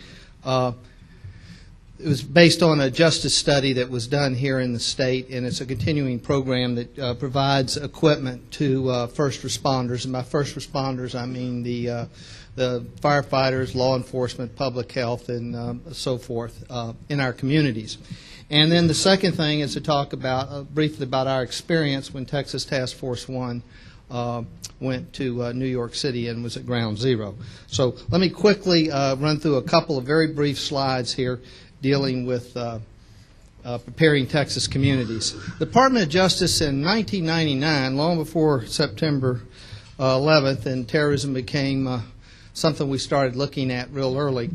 It was based on a justice study that was done here in the state, and it's a continuing program that provides equipment to first responders. And by first responders, I mean the firefighters, law enforcement, public health, and so forth in our communities. And then the second thing is to talk about briefly about our experience when Texas Task Force 1 went to New York City and was at Ground Zero. So let me quickly run through a couple of very brief slides here dealing with preparing Texas communities. The Department of Justice in 1999, long before September 11th, and terrorism became something we started looking at real early,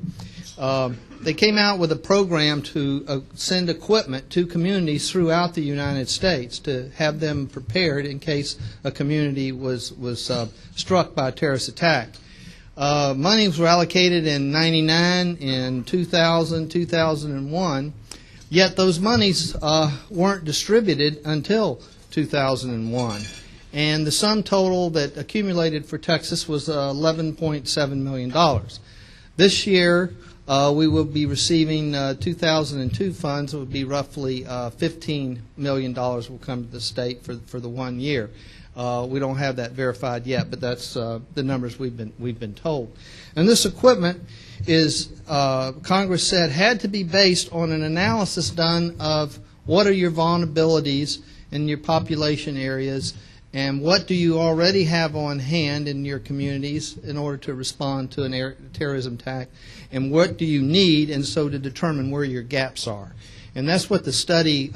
they came out with a program to send equipment to communities throughout the United States to have them prepared in case a community was struck by a terrorist attack. Monies were allocated in 99, in 2000, 2001, yet those monies weren't distributed until 2001. And the sum total that accumulated for Texas was $11.7 million. This year, we will be receiving 2002 funds. It would be roughly $15 million will come to the state for the 1 year. We don't have that verified yet, but that's the numbers we've been told. And this equipment is, Congress said, had to be based on an analysis done of what are your vulnerabilities in your population areas, and what do you already have on hand in your communities in order to respond to a terrorism attack, and what do you need, and so to determine where your gaps are. And that's what the study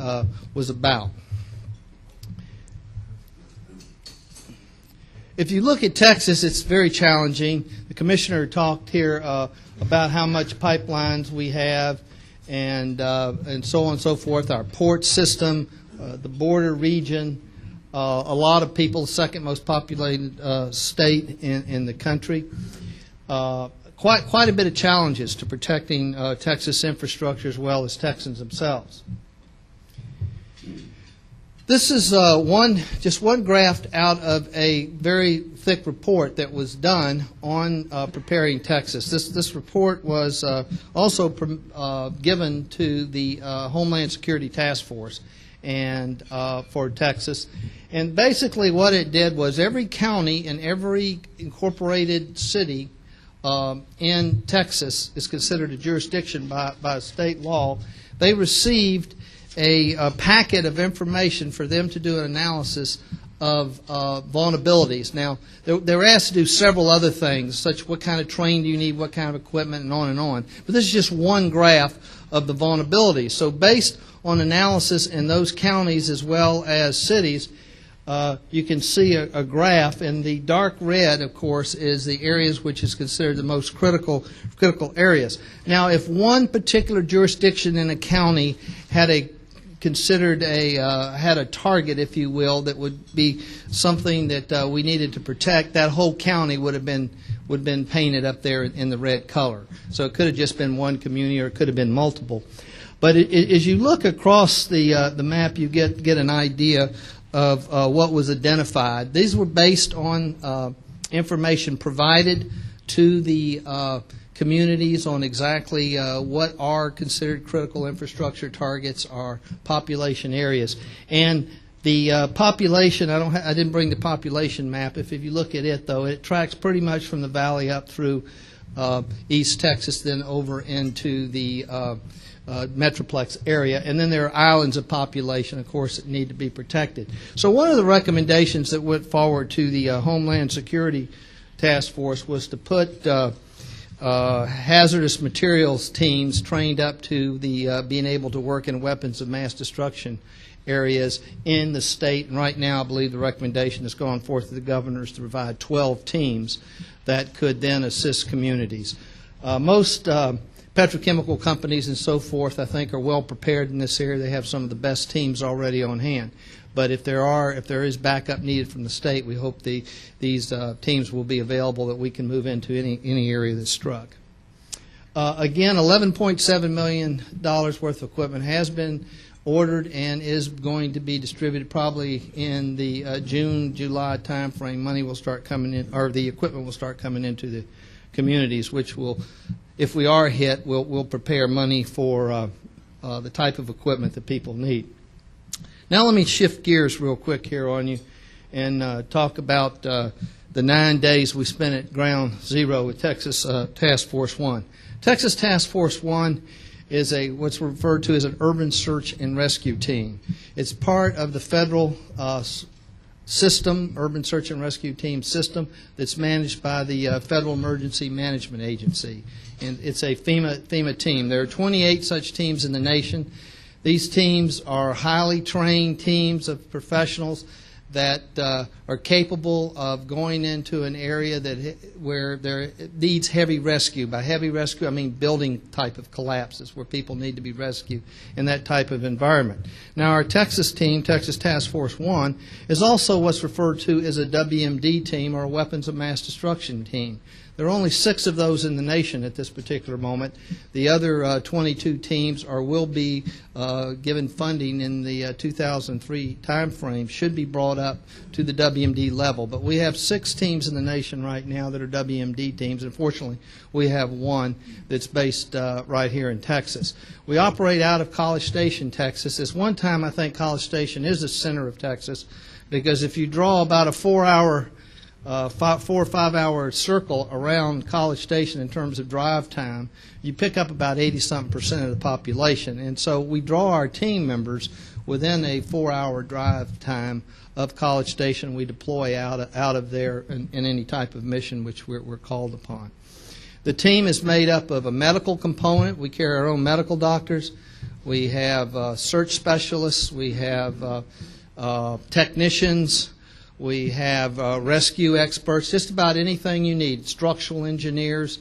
was about. If you look at Texas, it's very challenging. The commissioner talked here about how much pipelines we have and so on and so forth, our port system, the border region, a lot of people, the second most populated state in the country. Quite a bit of challenges to protecting Texas infrastructure as well as Texans themselves. This is just one graph out of a very thick report that was done on preparing Texas. This report was also given to the Homeland Security Task Force and for Texas. And basically what it did was every county and every incorporated city in Texas is considered a jurisdiction by state law. They received a packet of information for them to do an analysis of vulnerabilities. Now, they were asked to do several other things, such what kind of training do you need, what kind of equipment, and on and on. But this is just one graph of the vulnerabilities. So based on analysis in those counties as well as cities, you can see a graph, and the dark red, of course, is the areas which is considered the most critical areas. Now, if one particular jurisdiction in a county had a target, if you will, that would be something that we needed to protect, that whole county would have been painted up there in the red color. So it could have just been one community, or it could have been multiple. But as you look across the map, you get an idea of what was identified. These were based on information provided to the communities on exactly what are considered critical infrastructure targets or population areas. And the population, I didn't bring the population map. If you look at it, though, it tracks pretty much from the valley up through East Texas, then over into the Metroplex area. And then there are islands of population, of course, that need to be protected. So one of the recommendations that went forward to the Homeland Security Task Force was to put hazardous materials teams trained up to the being able to work in weapons of mass destruction areas in the state. And right now, I believe the recommendation that's gone forth to the governors to provide 12 teams that could then assist communities. Most petrochemical companies and so forth, I think, are well prepared in this area. They have some of the best teams already on hand. But if there is backup needed from the state, we hope these teams will be available that we can move into any area that's struck. Again, $11.7 million worth of equipment has been ordered and is going to be distributed probably in the June, July timeframe. Money will start coming in, or the equipment will start coming into the communities, which will, if we are hit, we'll prepare money for the type of equipment that people need. Now let me shift gears real quick here on you and talk about the 9 days we spent at Ground Zero with Texas Task Force 1. Texas Task Force 1 is what's referred to as an urban search and rescue team. It's part of the federal system, urban search and rescue team system, that's managed by the Federal Emergency Management Agency. And it's a FEMA team. There are 28 such teams in the nation. These teams are highly trained teams of professionals that are capable of going into an area where there needs heavy rescue. By heavy rescue, I mean building type of collapses where people need to be rescued in that type of environment. Now, our Texas team, Texas Task Force 1, is also what's referred to as a WMD team, or a weapons of mass destruction team. There are only 6 of those in the nation at this particular moment. The other 22 teams will be given funding in the 2003 time frame, should be brought brought up to the WMD level. But we have 6 teams in the nation right now that are WMD teams. Unfortunately, we have one that's based right here in Texas. We operate out of College Station, Texas. At one time, I think College Station is the center of Texas, because if you draw about a 4 or 5 hour circle around College Station in terms of drive time, you pick up about 80-something% of the population. And so we draw our team members within a 4-hour drive time of College Station. We deploy out of there in any type of mission which we're called upon. The team is made up of a medical component. We carry our own medical doctors. We have search specialists. We have technicians. We have rescue experts, just about anything you need, structural engineers,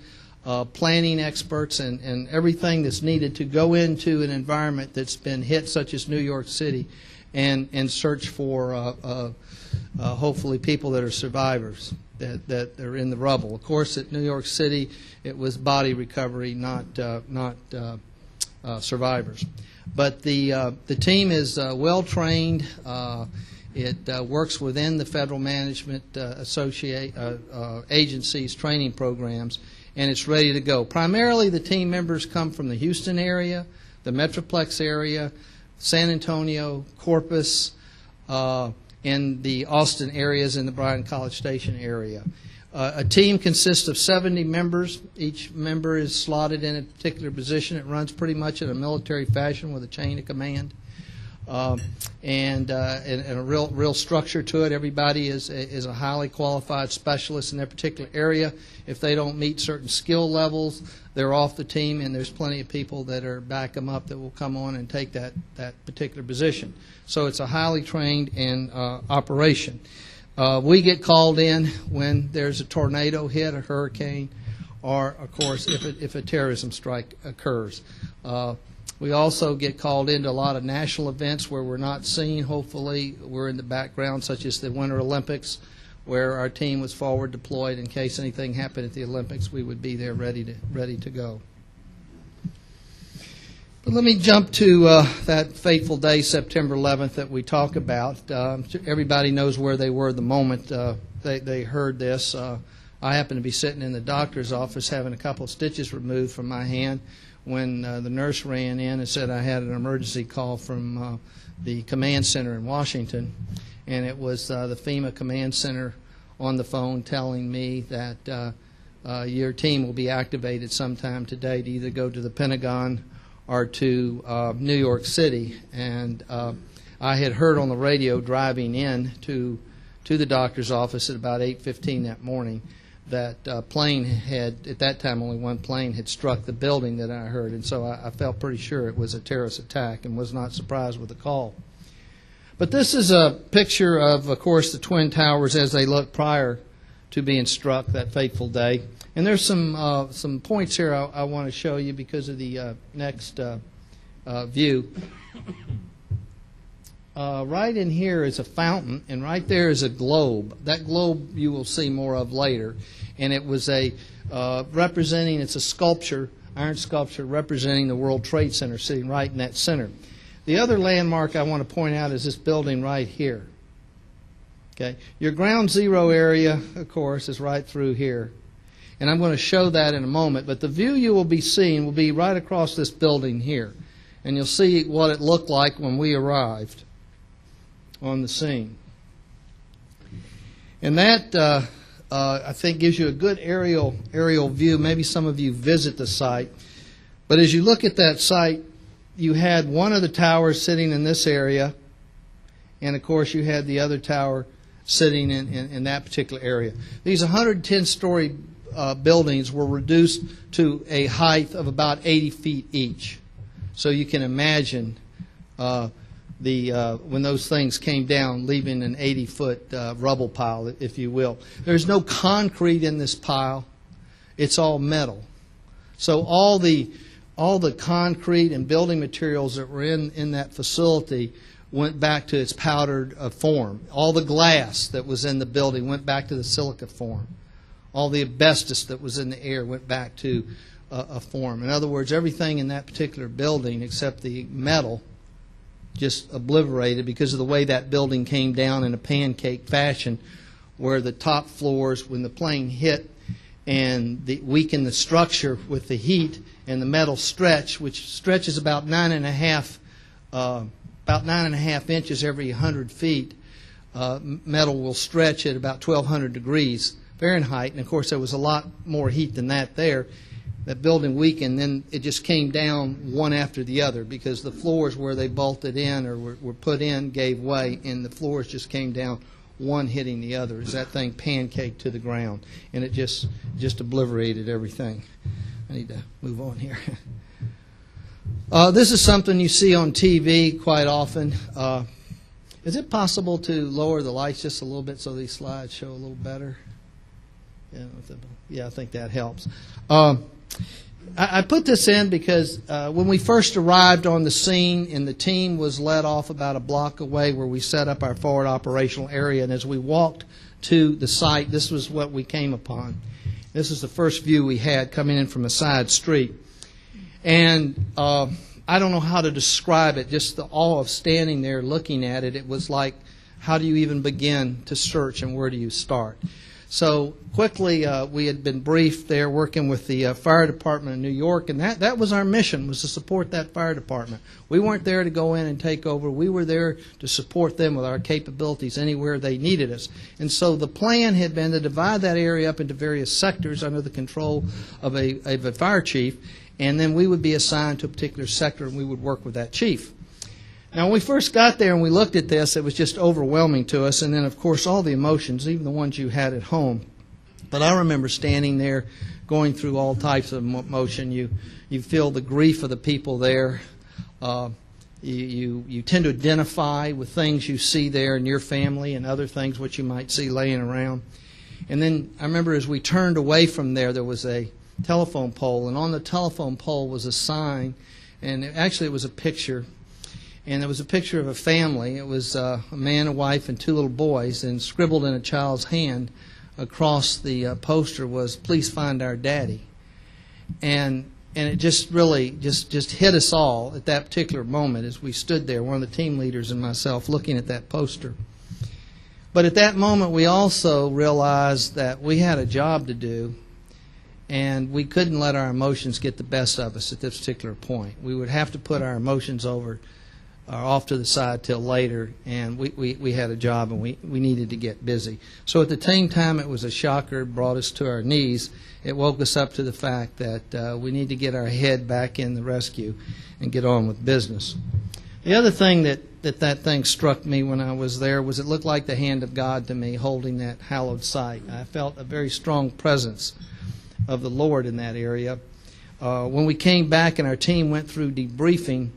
planning experts, and everything that's needed to go into an environment that's been hit, such as New York City, and search for hopefully people that are survivors, that are in the rubble. Of course, at New York City, it was body recovery, not survivors. But the team is well trained. It works within the federal management agencies' training programs, and it's ready to go. Primarily, the team members come from the Houston area, the Metroplex area, San Antonio, Corpus, and the Austin areas in the Bryan College Station area. A team consists of 70 members. Each member is slotted in a particular position. It runs pretty much in a military fashion with a chain of command. And a real structure to it. Everybody is a highly qualified specialist in their particular area. If they don't meet certain skill levels, they're off the team, and there's plenty of people that are back them up that will come on and take that particular position. So it's a highly trained operation. We get called in when there's a tornado hit, a hurricane, or, of course, if a terrorism strike occurs. We also get called into a lot of national events where we're not seen. Hopefully, we're in the background, such as the Winter Olympics, where our team was forward deployed in case anything happened at the Olympics. We would be there ready to go. But let me jump to that fateful day, September 11th, that we talk about. Everybody knows where they were the moment they heard this. I happened to be sitting in the doctor's office having a couple of stitches removed from my hand when the nurse ran in and said I had an emergency call from the command center in Washington, and it was the FEMA command center on the phone telling me that your team will be activated sometime today to either go to the Pentagon or to New York City. And I had heard on the radio driving in to the doctor's office at about 8:15 that morning that plane had, at that time only one plane had struck the building that I heard, and so I felt pretty sure it was a terrorist attack and was not surprised with the call. But this is a picture of course, the Twin Towers as they looked prior to being struck that fateful day. And there's some points here I want to show you because of the next view. Right in here is a fountain, and right there is a globe. That globe you will see more of later. And it was a representing, it's a sculpture, iron sculpture, representing the World Trade Center sitting right in that center. The other landmark I want to point out is this building right here. Okay, your ground zero area, of course, is right through here. And I'm going to show that in a moment. But the view you will be seeing will be right across this building here. And you'll see what it looked like when we arrived on the scene. And that, I think, gives you a good aerial view. Maybe some of you visit the site. But as you look at that site, you had one of the towers sitting in this area, and, of course, you had the other tower sitting in that particular area. These 110-story buildings were reduced to a height of about 80 feet each. So you can imagine when those things came down, leaving an 80-foot rubble pile, if you will. There's no concrete in this pile. It's all metal. So all the concrete and building materials that were in that facility went back to its powdered form. All the glass that was in the building went back to the silica form. All the asbestos that was in the air went back to a form. In other words, everything in that particular building except the metal just obliterated because of the way that building came down in a pancake fashion, where the top floors, when the plane hit and weakened the structure with the heat and the metal stretch, which stretches about 9.5 inches every 100 feet. Metal will stretch at about 1,200 degrees Fahrenheit, and of course there was a lot more heat than that there. That building weakened, then it just came down one after the other because the floors where they bolted in or were put in gave way, and the floors just came down, one hitting the other as that thing pancaked to the ground, and it just obliterated everything. I need to move on here. This is something you see on TV quite often. Is it possible to lower the lights just a little bit so these slides show a little better? Yeah, I think that helps. I put this in because when we first arrived on the scene and the team was led off about a block away where we set up our forward operational area, and as we walked to the site, this was what we came upon. This is the first view we had coming in from a side street. And I don't know how to describe it, just the awe of standing there looking at it. It was like, how do you even begin to search and where do you start? So quickly, we had been briefed there working with the fire department in New York, and that was our mission, was to support that fire department. We weren't there to go in and take over. We were there to support them with our capabilities anywhere they needed us. And so the plan had been to divide that area up into various sectors under the control of a fire chief, and then we would be assigned to a particular sector and we would work with that chief. Now, when we first got there and we looked at this, it was just overwhelming to us, and then, of course, all the emotions, even the ones you had at home. But I remember standing there going through all types of emotion. You feel the grief of the people there. You tend to identify with things you see there in your family and other things which you might see laying around. And then I remember as we turned away from there was a telephone pole, and on the telephone pole was a sign, and actually it was a picture. And there was a picture of a family. It was a man, a wife, and two little boys. And scribbled in a child's hand across the poster was, "Please find our daddy." And it just really just hit us all at that particular moment as we stood there, one of the team leaders and myself, looking at that poster. But at that moment, we also realized that we had a job to do, and we couldn't let our emotions get the best of us at this particular point. We would have to put our emotions off to the side till later, and we had a job and we needed to get busy. So at the same time it was a shocker, it brought us to our knees. It woke us up to the fact that we need to get our head back in the rescue and get on with business. The other thing that thing struck me when I was there was it looked like the hand of God to me holding that hallowed site. I felt a very strong presence of the Lord in that area. When we came back and our team went through debriefing,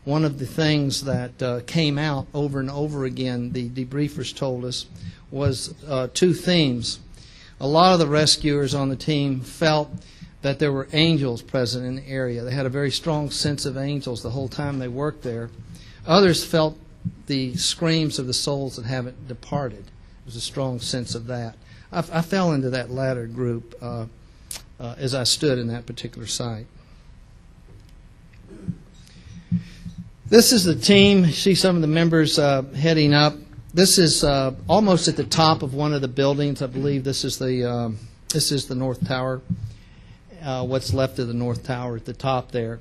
one of the things that came out over and over again, the debriefers told us, was two themes. A lot of the rescuers on the team felt that there were angels present in the area. They had a very strong sense of angels the whole time they worked there. Others felt the screams of the souls that haven't departed. There was a strong sense of that. I fell into that latter group as I stood in that particular site. This is the team. You see some of the members heading up. This is almost at the top of one of the buildings. I believe this is the North Tower. What's left of the North Tower at the top there.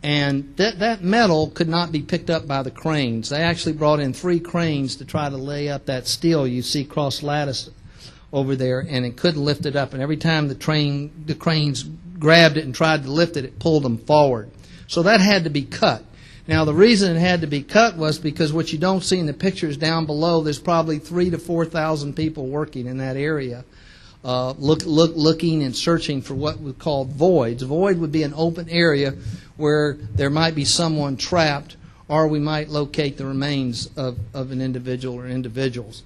And that metal could not be picked up by the cranes. They actually brought in 3 cranes to try to lay up that steel you see cross lattice over there, and it couldn't lift it up. And every time the cranes grabbed it and tried to lift it, it pulled them forward. So that had to be cut. Now, the reason it had to be cut was because what you don't see in the pictures down below, there's probably 3,000 to 4,000 people working in that area, looking and searching for what we call voids. A void would be an open area where there might be someone trapped, or we might locate the remains of an individual or individuals.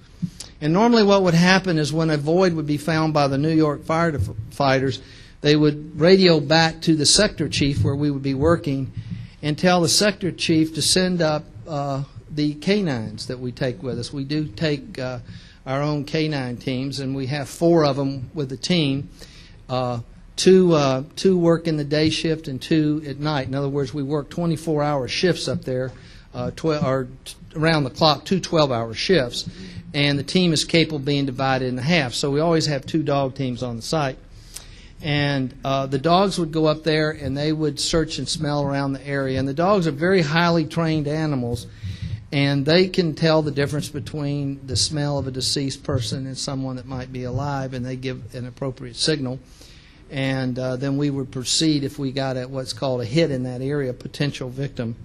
And normally what would happen is when a void would be found by the New York firefighters, they would radio back to the sector chief where we would be working and tell the sector chief to send up the canines that we take with us. We do take our own canine teams, and we have 4 of them with the team. 2 work in the day shift and 2 at night. In other words, we work 24-hour shifts up there around the clock, 2 12-hour shifts, and the team is capable of being divided in half. So we always have 2 dog teams on the site. And the dogs would go up there and they would search and smell around the area. And the dogs are very highly trained animals, and they can tell the difference between the smell of a deceased person and someone that might be alive, and they give an appropriate signal. And then we would proceed, if we got at what's called a hit in that area, a potential victim,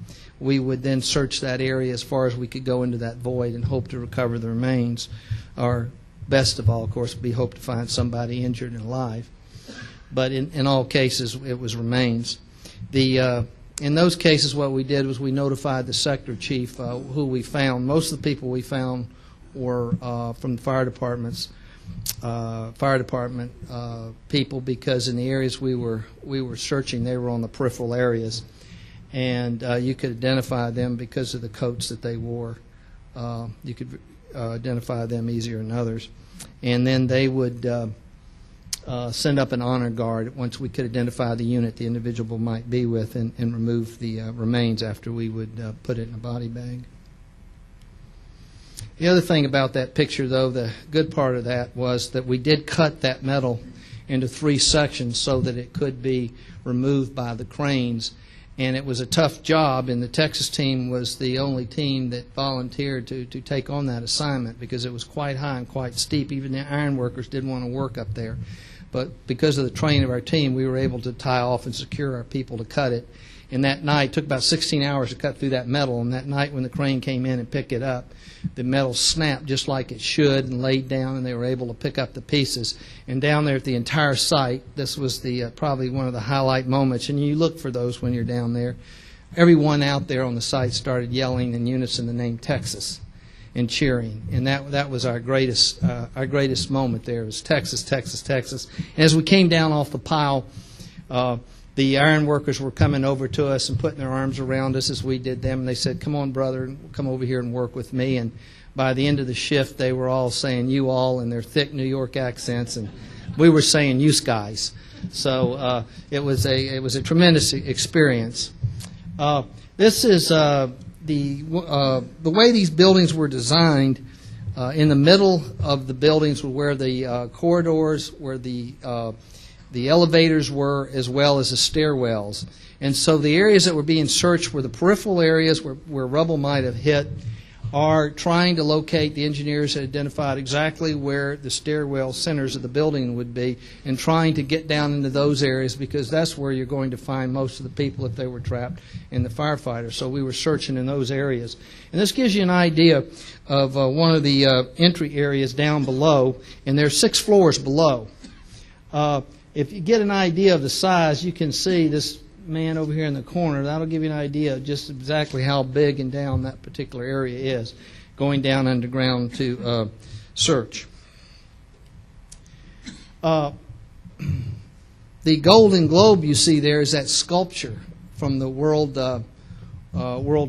we would then search that area as far as we could go into that void and hope to recover the remains. Or best of all, of course, we hope to find somebody injured and alive. But in all cases, it was remains. In those cases, what we did was we notified the sector chief who we found. Most of the people we found were from the fire department people, because in the areas we were searching, they were on the peripheral areas, and you could identify them because of the coats that they wore. You could identify them easier than others, and then they would send up an honor guard once we could identify the unit the individual might be with, and remove the remains after we would put it in a body bag. The other thing about that picture, though, the good part of that was that we did cut that metal into 3 sections so that it could be removed by the cranes. And it was a tough job, and the Texas team was the only team that volunteered to take on that assignment, because it was quite high and quite steep. Even the iron workers didn't want to work up there. But because of the training of our team, we were able to tie off and secure our people to cut it. And that night, it took about 16 hours to cut through that metal, and that night when the crane came in and picked it up, the metal snapped just like it should and laid down, and they were able to pick up the pieces. And down there at the entire site, this was the probably one of the highlight moments, and you look for those when you're down there. Everyone out there on the site started yelling in unison the name Texas and cheering, and that was our greatest moment there. It was Texas, Texas, Texas. And as we came down off the pile, the iron workers were coming over to us and putting their arms around us as we did them, and they said, "Come on, brother, come over here and work with me." And by the end of the shift, they were all saying "you all" in their thick New York accents, and we were saying "you guys." So it was a tremendous experience. This is the way these buildings were designed. In the middle of the buildings were where the corridors, where the elevators were, as well as the stairwells. And so the areas that were being searched were the peripheral areas where rubble might have hit, are trying to locate. The engineers had identified exactly where the stairwell centers of the building would be, and trying to get down into those areas, because that's where you're going to find most of the people if they were trapped in the firefighters. So we were searching in those areas. And this gives you an idea of one of the entry areas down below, and there's 6 floors below. If you get an idea of the size, you can see this man over here in the corner. That'll give you an idea of just exactly how big and down that particular area is, going down underground to search. The Golden Globe you see there is that sculpture from the World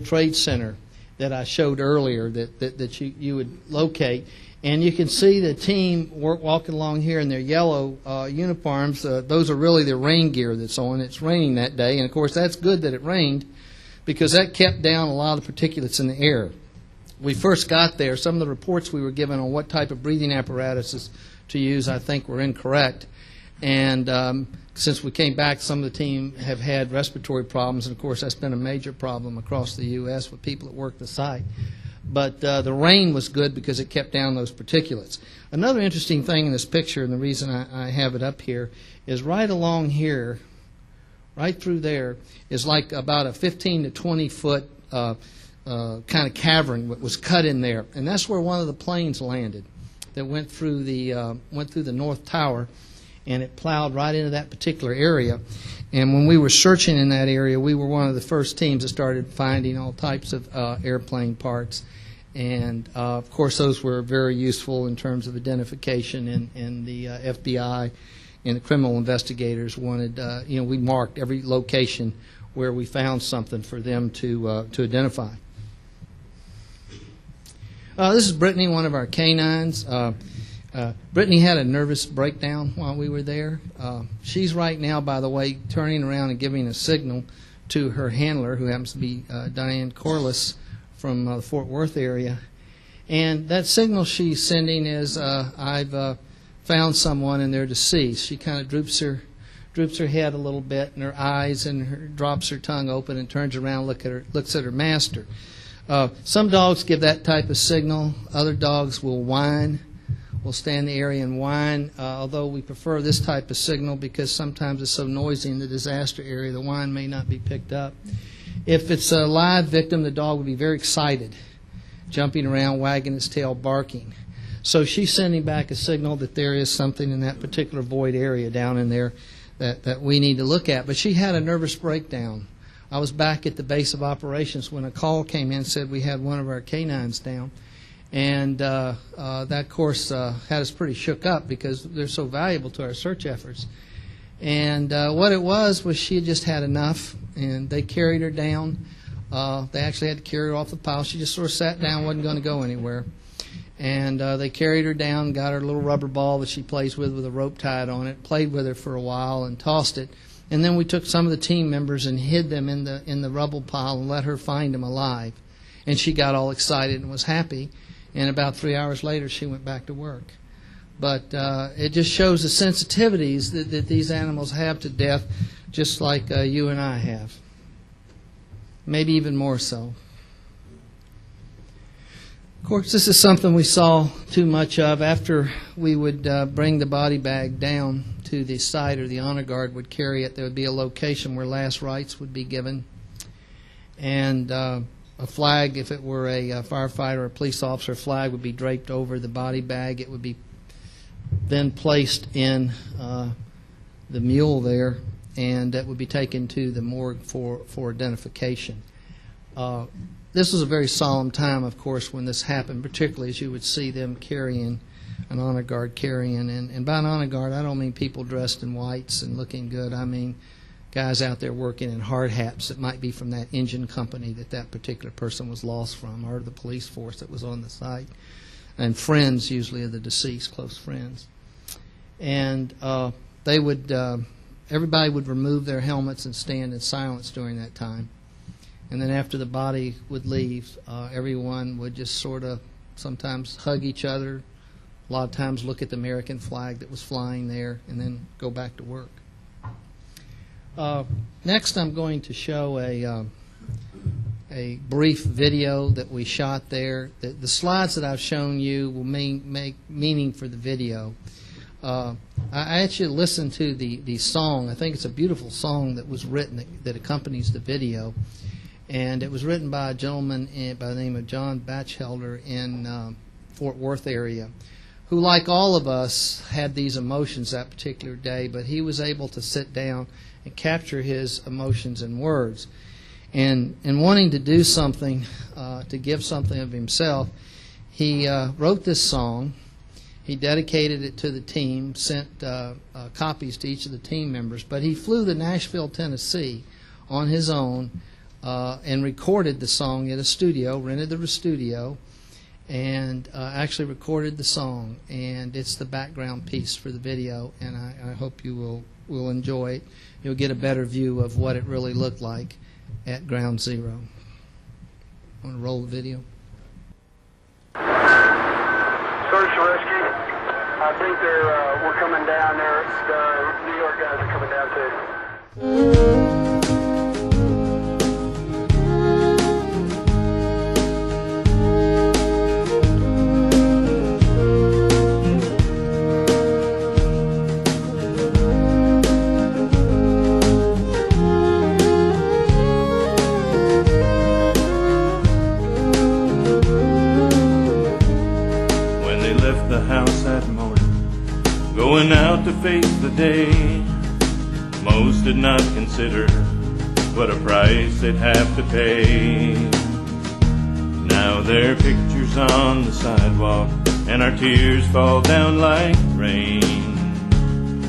Trade Center that I showed earlier that you would locate. And you can see the team walking along here in their yellow uniforms. Those are really the rain gear that's on. It's raining that day. And, of course, that's good that it rained, because that kept down a lot of the particulates in the air. We first got there, some of the reports we were given on what type of breathing apparatuses to use, I think, were incorrect. And since we came back, some of the team have had respiratory problems. And, of course, that's been a major problem across the U.S. with people that work the site. But the rain was good because it kept down those particulates. Another interesting thing in this picture, and the reason I have it up here, is right along here, right through there, is like about a 15 to 20 foot kind of cavern that was cut in there, and that's where one of the planes landed that went through the North Tower, and it plowed right into that particular area. And when we were searching in that area, we were one of the first teams that started finding all types of airplane parts. And, of course, those were very useful in terms of identification, and the FBI and the criminal investigators wanted, we marked every location where we found something for them to identify. This is Brittany, one of our canines. Brittany had a nervous breakdown while we were there. She's right now, by the way, turning around and giving a signal to her handler, who happens to be Diane Corliss, from the Fort Worth area. And that signal she's sending is, I've found someone and they're deceased. She kind of droops her head a little bit and her eyes and drops her tongue open and turns around, looks at her master. Some dogs give that type of signal. Other dogs will whine, will stay in the area and whine, although we prefer this type of signal because sometimes it's so noisy in the disaster area the whine may not be picked up. If it's a live victim, the dog would be very excited, jumping around, wagging its tail, barking. So she's sending back a signal that there is something in that particular void area down in there that we need to look at. But she had a nervous breakdown. I was back at the base of operations when a call came in and said we had one of our canines down. And that, of course, had us pretty shook up because they're so valuable to our search efforts. And what it was she had just had enough, and they carried her down. They actually had to carry her off the pile. She just sort of sat down, wasn't going to go anywhere. And they carried her down, got her little rubber ball that she plays with a rope tied on it, played with her for a while and tossed it. And then we took some of the team members and hid them in the rubble pile and let her find them alive. And she got all excited and was happy. And about 3 hours later, she went back to work. But it just shows the sensitivities that these animals have to death, just like you and I have. Maybe even more so. Of course, this is something we saw too much of. After we would bring the body bag down to the site, or the honor guard would carry it, there would be a location where last rites would be given. And a flag, if it were a firefighter or a police officer, flag would be draped over the body bag. It would be then placed in the mule there, and that would be taken to the morgue for identification. This was a very solemn time, of course, when this happened, particularly as you would see them carrying, an honor guard carrying. And by an honor guard, I don't mean people dressed in whites and looking good. I mean guys out there working in hard hats that might be from that engine company that particular person was lost from, or the police force that was on the site, and friends usually of the deceased, close friends. And they would, everybody would remove their helmets and stand in silence during that time. And then after the body would leave, everyone would just sort of sometimes hug each other, a lot of times look at the American flag that was flying there, and then go back to work. Next, I'm going to show a brief video that we shot there. The slides that I've shown you will make meaning for the video. I actually listened to the song. I think it's a beautiful song that was written that accompanies the video. And it was written by a gentleman by the name of John Batchelder in Fort Worth area, who, like all of us, had these emotions that particular day, but he was able to sit down and capture his emotions in words. And in wanting to do something, to give something of himself, he wrote this song. He dedicated it to the team, sent copies to each of the team members, but he flew to Nashville, Tennessee on his own, and recorded the song at a studio, rented the studio, and actually recorded the song. And it's the background piece for the video, and I hope you will enjoy it. You'll get a better view of what it really looked like at Ground Zero. Want to roll the video? Search and rescue. I think we're coming down there. The New York guys are coming down too. Going out to face the day, most did not consider what a price they'd have to pay. Now their pictures on the sidewalk, and our tears fall down like rain.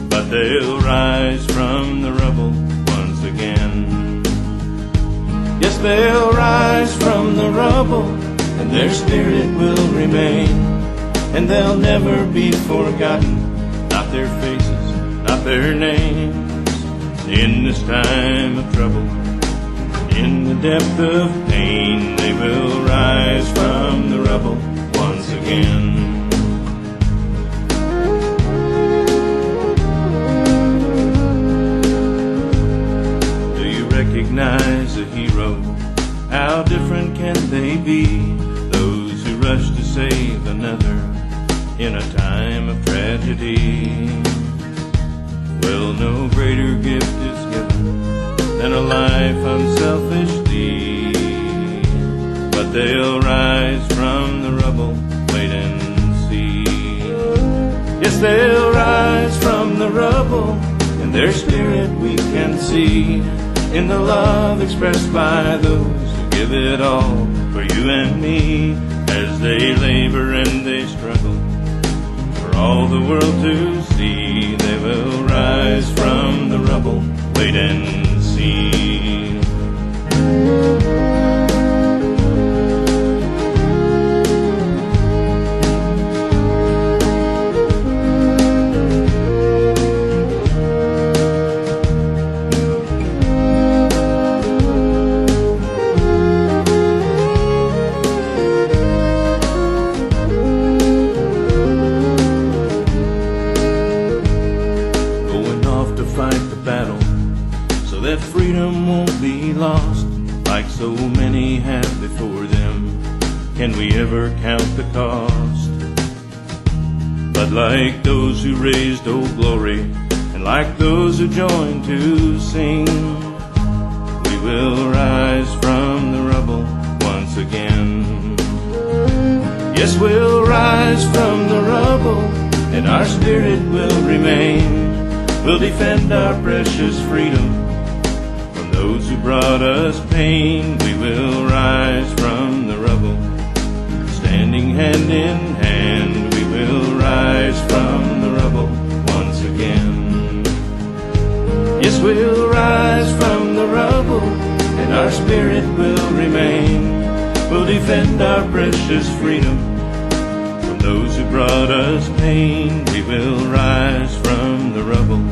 But they'll rise from the rubble once again. Yes, they'll rise from the rubble, and their spirit will remain. And they'll never be forgotten, not their faces, not their names. In this time of trouble, In the depth of pain, they will rise from the rubble once again. Do you recognize a hero? How different can they be? Those who rush to save another in a time of tragedy. Well, no greater gift is given than a life unselfishly. But they'll rise from the rubble, wait and see. Yes, they'll rise from the rubble, and their spirit we can see in the love expressed by those who give it all for you and me. As they labor and they struggle for all the world to see, they will rise from the rubble, wait and see. Freedom won't be lost like so many have before them. Can we ever count the cost? But like those who raised Old Glory, and like those who joined to sing, we will rise from the rubble once again. Yes, we'll rise from the rubble, and our spirit will remain. We'll defend our precious freedom. Those who brought us pain, we will rise from the rubble. Standing hand in hand, we will rise from the rubble once again. Yes, we'll rise from the rubble, and our spirit will remain. We'll defend our precious freedom. From those who brought us pain, we will rise from the rubble.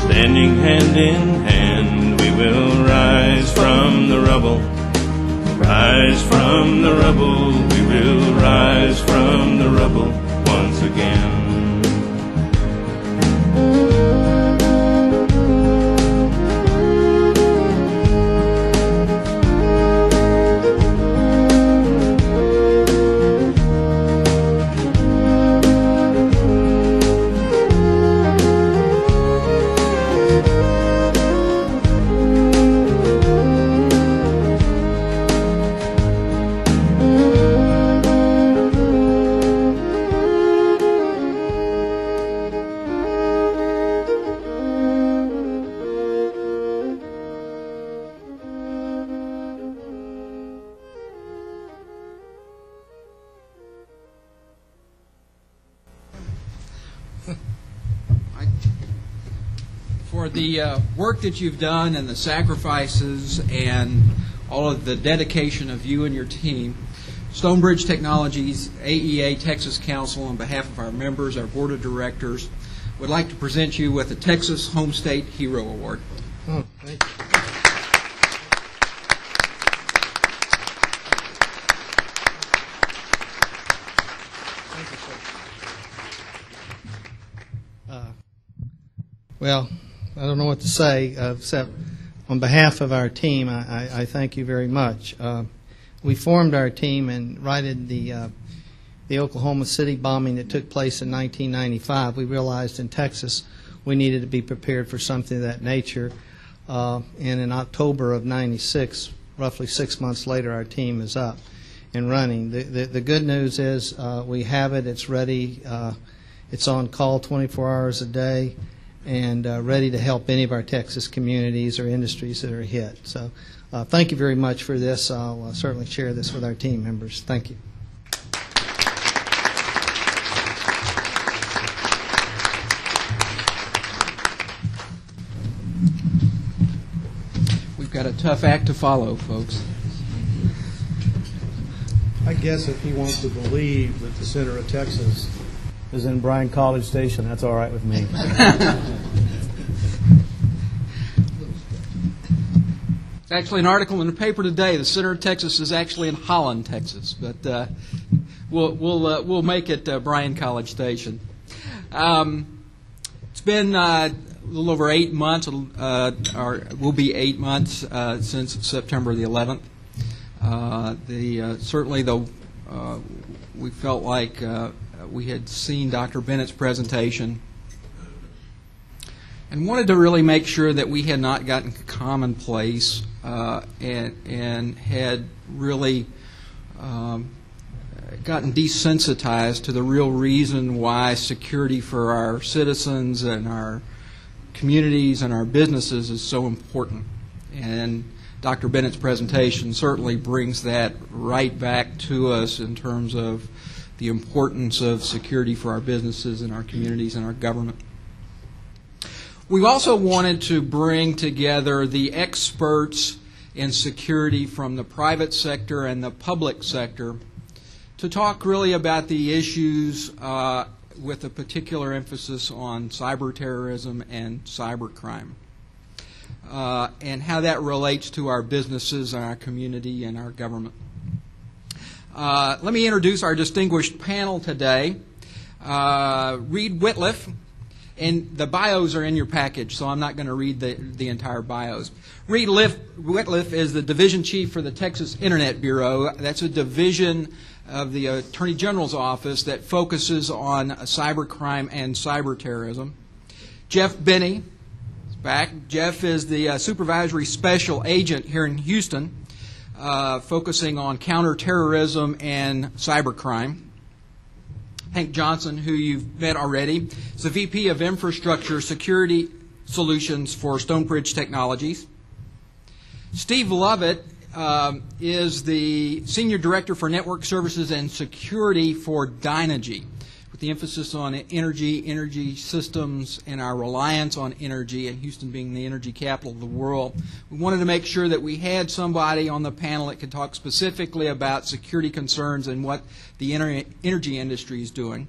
Standing hand in hand, we will rise from the rubble. Rise from the rubble, we will rise from the rubble once again. For the work that you've done and the sacrifices and all of the dedication of you and your team, Stonebridge Technologies, AeA Texas Council, on behalf of our members, our board of directors, would like to present you with the Texas Home State Hero Award. Oh, thank you. Thank you, sir. Well, I don't know what to say, except on behalf of our team, I thank you very much. We formed our team and right in the Oklahoma City bombing that took place in 1995. We realized in Texas we needed to be prepared for something of that nature. And in October of '96, roughly 6 months later, our team is up and running. The good news is we have it. It's ready. It's on call 24 hours a day, and ready to help any of our Texas communities or industries that are hit. So thank you very much for this. I'll certainly share this with our team members. Thank you. We've got a tough act to follow, folks. I guess if he wants to believe that the center of Texas is in Bryan College Station, that's all right with me. It's actually an article in the paper today. The center of Texas is actually in Holland, Texas, but we'll make it Bryan College Station. It's been a little over 8 months, or will be 8 months since September the 11th. Certainly, though, we felt like we had seen Dr. Bennett's presentation and wanted to really make sure that we had not gotten commonplace and had really gotten desensitized to the real reason why security for our citizens and our communities and our businesses is so important. And Dr. Bennett's presentation certainly brings that right back to us in terms of the importance of security for our businesses and our communities and our government. We also wanted to bring together the experts in security from the private sector and the public sector to talk really about the issues with a particular emphasis on cyber terrorism and cybercrime, and how that relates to our businesses and our community and our government. Let me introduce our distinguished panel today. Reed Whitliff, and the bios are in your package, so I'm not going to read the entire bios. Reed Whitliff is the Division Chief for the Texas Internet Bureau. That's a division of the Attorney General's office that focuses on cybercrime and cyber terrorism. Jeff Binney is back. Jeff is the Supervisory Special Agent here in Houston, focusing on counterterrorism and cybercrime. Hank Johnson, who you've met already, is the VP of Infrastructure Security Solutions for Stonebridge Technologies. Steve Lovett is the Senior Director for Network Services and Security for Dynegy, with the emphasis on energy systems, and our reliance on energy, and Houston being the energy capital of the world. We wanted to make sure that we had somebody on the panel that could talk specifically about security concerns and what the energy industry is doing.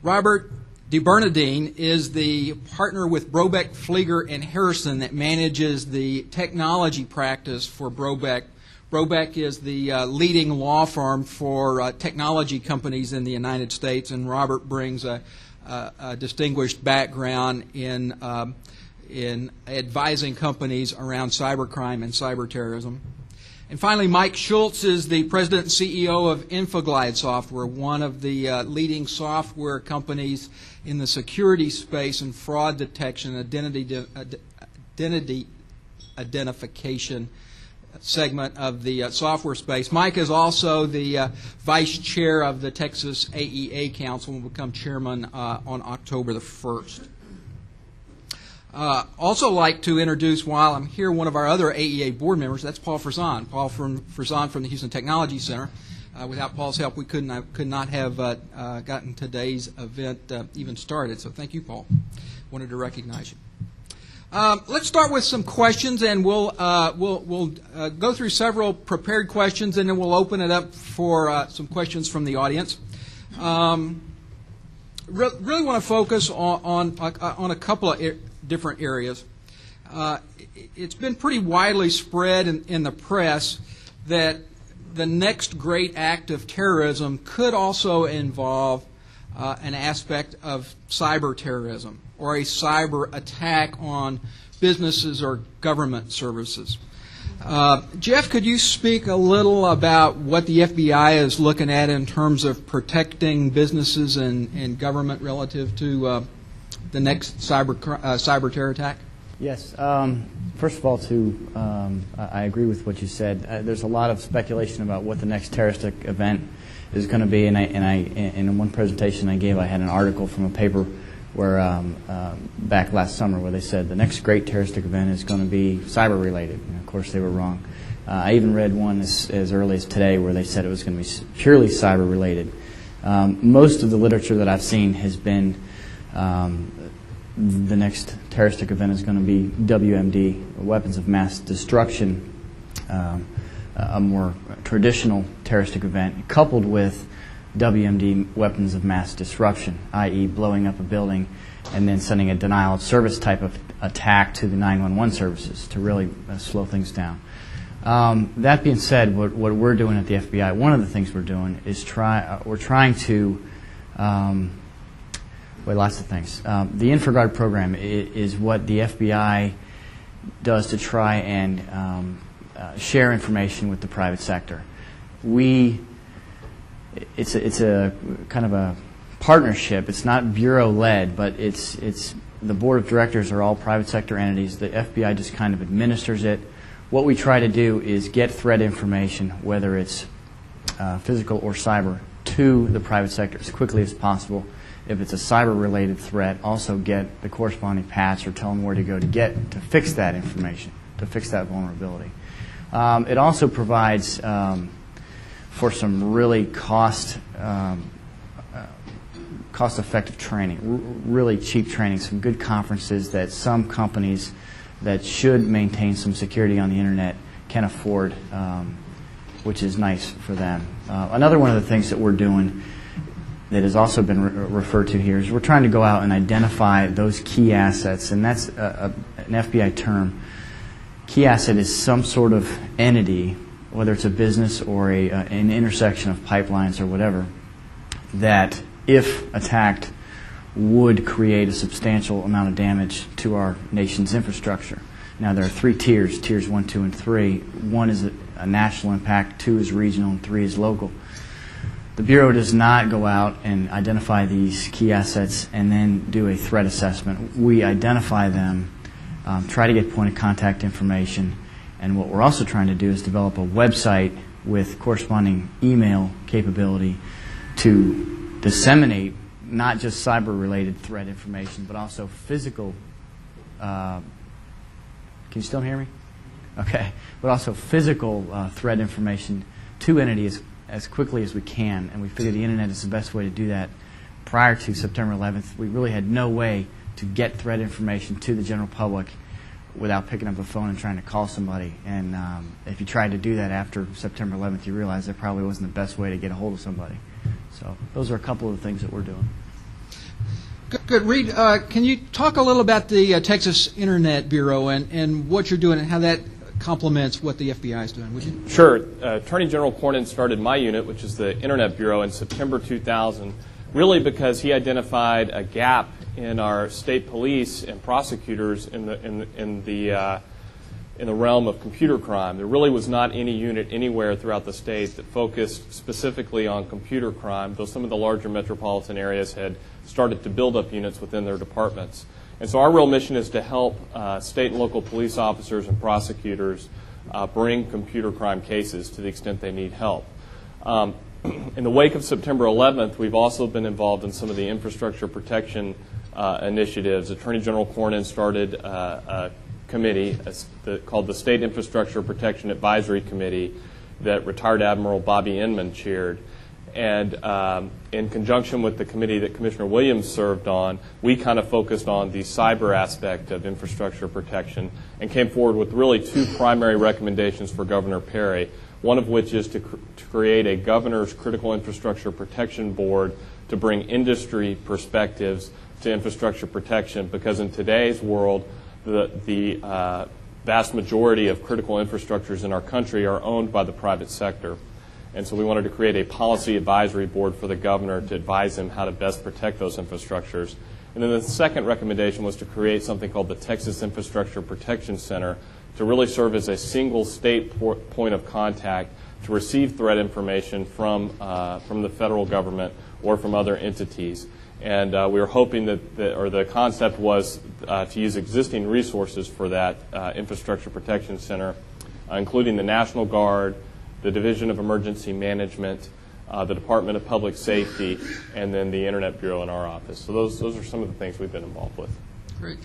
Robert DeBernardine is the partner with Brobeck, Flieger, and Harrison that manages the technology practice for Brobeck. Brobeck is the leading law firm for technology companies in the United States, and Robert brings a distinguished background in advising companies around cybercrime and cyber terrorism. And finally, Mike Schultz is the president and CEO of Infoglide Software, one of the leading software companies in the security space and fraud detection, identity identification segment of the software space. Mike is also the vice chair of the Texas AeA Council and will become chairman on October the 1st. Also like to introduce, while I'm here, one of our other AeA board members. That's Paul Frazan. Paul Frazan from the Houston Technology Center. Without Paul's help, we could not have gotten today's event even started. So thank you, Paul. Wanted to recognize you. Let's start with some questions, and we'll go through several prepared questions, and then we'll open it up for some questions from the audience. Really want to focus on a couple of different areas. It's been pretty widely spread in the press that the next great act of terrorism could also involve an aspect of cyber terrorism or a cyber attack on businesses or government services. Jeff, could you speak a little about what the FBI is looking at in terms of protecting businesses and government relative to the next cyber terror attack? Yes. First of all, I agree with what you said. There's a lot of speculation about what the next terroristic event is going to be, and in one presentation I gave, I had an article from a paper where back last summer where they said the next great terroristic event is going to be cyber related. And of course, they were wrong. I even read one as early as today where they said it was going to be purely cyber related. Most of the literature that I've seen has been the next terroristic event is going to be WMD, weapons of mass destruction, a more traditional terroristic event, coupled with WMD, weapons of mass disruption, i.e. blowing up a building and then sending a denial of service type of attack to the 911 services to really slow things down. That being said, what we're doing at the FBI, one of the things we're doing is we're trying to, lots of things. The InfraGuard program is what the FBI does to try and share information with the private sector. It's a kind of a partnership. It's not bureau-led, but it's the board of directors are all private sector entities. The FBI just kind of administers it. What we try to do is get threat information, whether it's physical or cyber, to the private sector as quickly as possible. If it's a cyber-related threat, also get the corresponding patch or tell them where to go to fix that information, to fix that vulnerability. It also provides for some really cost-effective training, really cheap training, some good conferences that some companies that should maintain some security on the internet can afford, which is nice for them. Another one of the things that we're doing that has also been referred to here is we're trying to go out and identify those key assets, and that's an FBI term. Key asset is some sort of entity, whether it's a business or an intersection of pipelines or whatever, that if attacked would create a substantial amount of damage to our nation's infrastructure. Now there are 3 tiers, tiers 1, 2, and 3. 1 is a national impact, 2 is regional, and 3 is local. The Bureau does not go out and identify these key assets and then do a threat assessment. We identify them, try to get point of contact information, and what we're also trying to do is develop a website with corresponding email capability to disseminate not just cyber-related threat information, but also physical. Can you still hear me? Okay. But also physical threat information to entities as quickly as we can, and we figured the internet is the best way to do that. Prior to September 11th, we really had no way to get threat information to the general public without picking up a phone and trying to call somebody. And if you tried to do that after September 11th, you realize that probably wasn't the best way to get a hold of somebody. So those are a couple of the things that we're doing. Good. Reed, can you talk a little about the Texas Internet Bureau and what you're doing and how that complements what the FBI is doing, would you? Sure. Attorney General Cornyn started my unit, which is the Internet Bureau, in September 2000, really because he identified a gap in our state police and prosecutors in the realm of computer crime. There really was not any unit anywhere throughout the state that focused specifically on computer crime, though some of the larger metropolitan areas had started to build up units within their departments. And so our real mission is to help state and local police officers and prosecutors bring computer crime cases to the extent they need help. In the wake of September 11th, we've also been involved in some of the infrastructure protection initiatives. Attorney General Cornyn started a committee called the State Infrastructure Protection Advisory Committee that retired Admiral Bobby Inman chaired. And in conjunction with the committee that Commissioner Williams served on, we kind of focused on the cyber aspect of infrastructure protection and came forward with really 2 primary recommendations for Governor Perry, one of which is to create a governor's critical infrastructure protection board to bring industry perspectives to infrastructure protection, because in today's world, the vast majority of critical infrastructures in our country are owned by the private sector. And so we wanted to create a policy advisory board for the governor to advise him how to best protect those infrastructures. And then the second recommendation was to create something called the Texas Infrastructure Protection Center to really serve as a single state point of contact to receive threat information from the federal government or from other entities. And we were hoping or the concept was to use existing resources for that Infrastructure Protection Center, including the National Guard, the Division of Emergency Management, the Department of Public Safety, and then the Internet Bureau in our office. So those are some of the things we've been involved with. Great.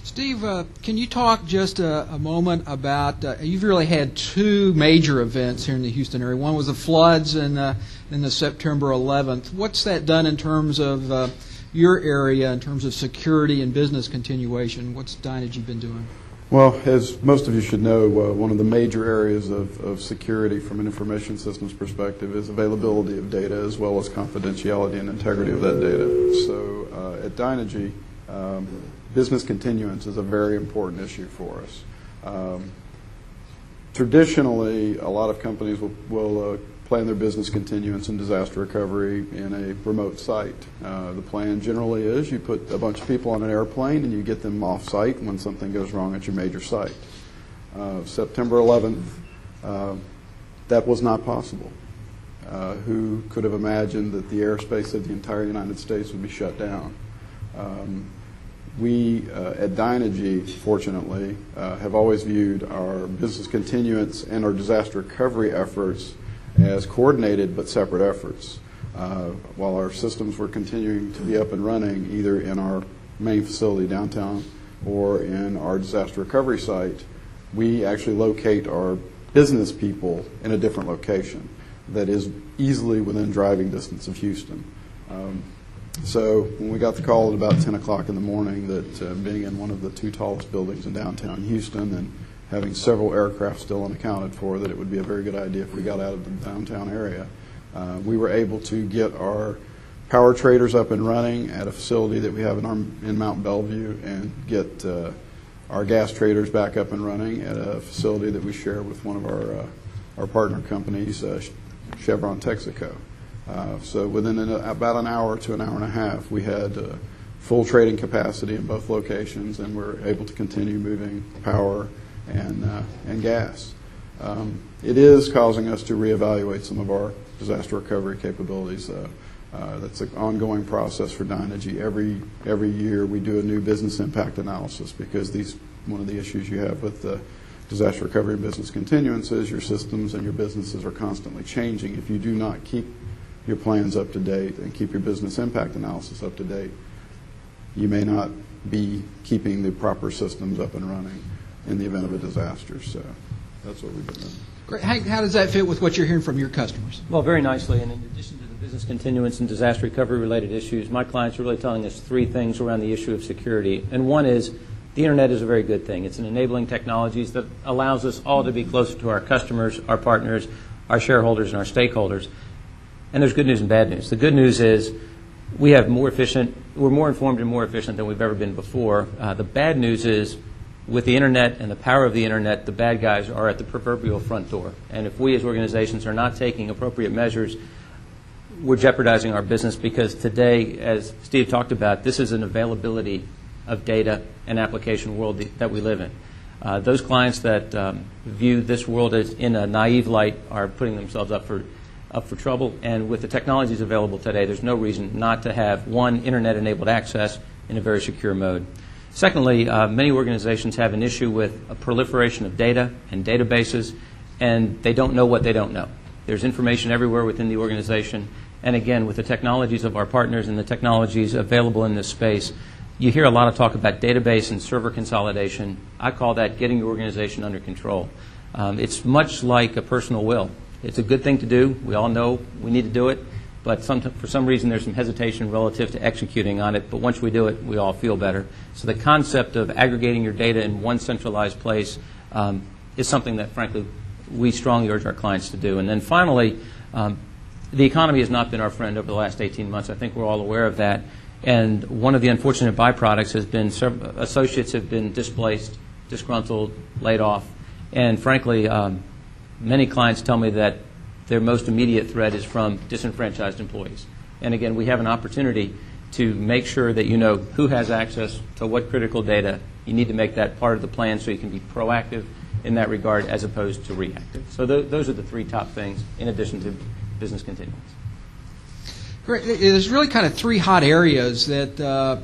Steve, can you talk just a moment about, you've really had 2 major events here in the Houston area. One was the floods and the September 11th. What's that done in terms of your area, in terms of security and business continuation? What's Dynegy been doing? Well, as most of you should know, one of the major areas of security from an information systems perspective is availability of data, as well as confidentiality and integrity of that data. So at Dynegy, business continuance is a very important issue for us. Traditionally, a lot of companies will plan their business continuance and disaster recovery in a remote site. The plan generally is you put a bunch of people on an airplane and you get them off site when something goes wrong at your major site. September 11th, that was not possible. Who could have imagined that the airspace of the entire United States would be shut down? We at Dynegy, fortunately, have always viewed our business continuance and our disaster recovery efforts as coordinated but separate efforts. While our systems were continuing to be up and running either in our main facility downtown or in our disaster recovery site, we actually locate our business people in a different location that is easily within driving distance of Houston. So when we got the call at about 10 o'clock in the morning that being in one of the 2 tallest buildings in downtown Houston and having several aircraft still unaccounted for, that it would be a very good idea if we got out of the downtown area, we were able to get our power traders up and running at a facility that we have in Mount Bellevue and get our gas traders back up and running at a facility that we share with one of our partner companies, Chevron Texaco. So within about an hour to an hour and a half, we had full trading capacity in both locations, and we're able to continue moving power and gas. It is causing us to reevaluate some of our disaster recovery capabilities. That's an ongoing process for Dynegy. Every year we do a new business impact analysis because one of the issues you have with the disaster recovery and business continuance is your systems and your businesses are constantly changing. If you do not keep your plans up to date and keep your business impact analysis up to date, you may not be keeping the proper systems up and running in the event of a disaster. So that's what we've been doing. Great. How does that fit with what you're hearing from your customers? Well, very nicely. And in addition to the business continuance and disaster recovery related issues, my clients are really telling us 3 things around the issue of security. And one is the Internet is a very good thing. It's an enabling technology that allows us all to be closer to our customers, our partners, our shareholders, and our stakeholders. And there's good news and bad news. The good news is we're more informed and more efficient than we've ever been before. The bad news is with the Internet and the power of the Internet, the bad guys are at the proverbial front door. And if we as organizations are not taking appropriate measures, we're jeopardizing our business because today, as Steve talked about, this is an availability of data and application world that we live in. Those clients that view this world as in a naive light are putting themselves up for trouble. And with the technologies available today, there's no reason not to have, one, Internet-enabled access in a very secure mode. Secondly, many organizations have an issue with a proliferation of data and databases, and they don't know what they don't know. There's information everywhere within the organization. And again, with the technologies of our partners and the technologies available in this space, you hear a lot of talk about database and server consolidation. I call that getting your organization under control. It's much like a personal will. It's a good thing to do. We all know we need to do it. But for some reason, there's some hesitation relative to executing on it. But once we do it, we all feel better. So the concept of aggregating your data in one centralized place is something that, frankly, we strongly urge our clients to do. And then finally, the economy has not been our friend over the last 18 months. I think we're all aware of that. And one of the unfortunate byproducts has been associates have been displaced, disgruntled, laid off. And frankly, many clients tell me that their most immediate threat is from disenfranchised employees. And again, we have an opportunity to make sure that you know who has access to what critical data. You need to make that part of the plan so you can be proactive in that regard as opposed to reactive. So those are the 3 top things in addition to business continuance. Great. There's really kind of 3 hot areas that,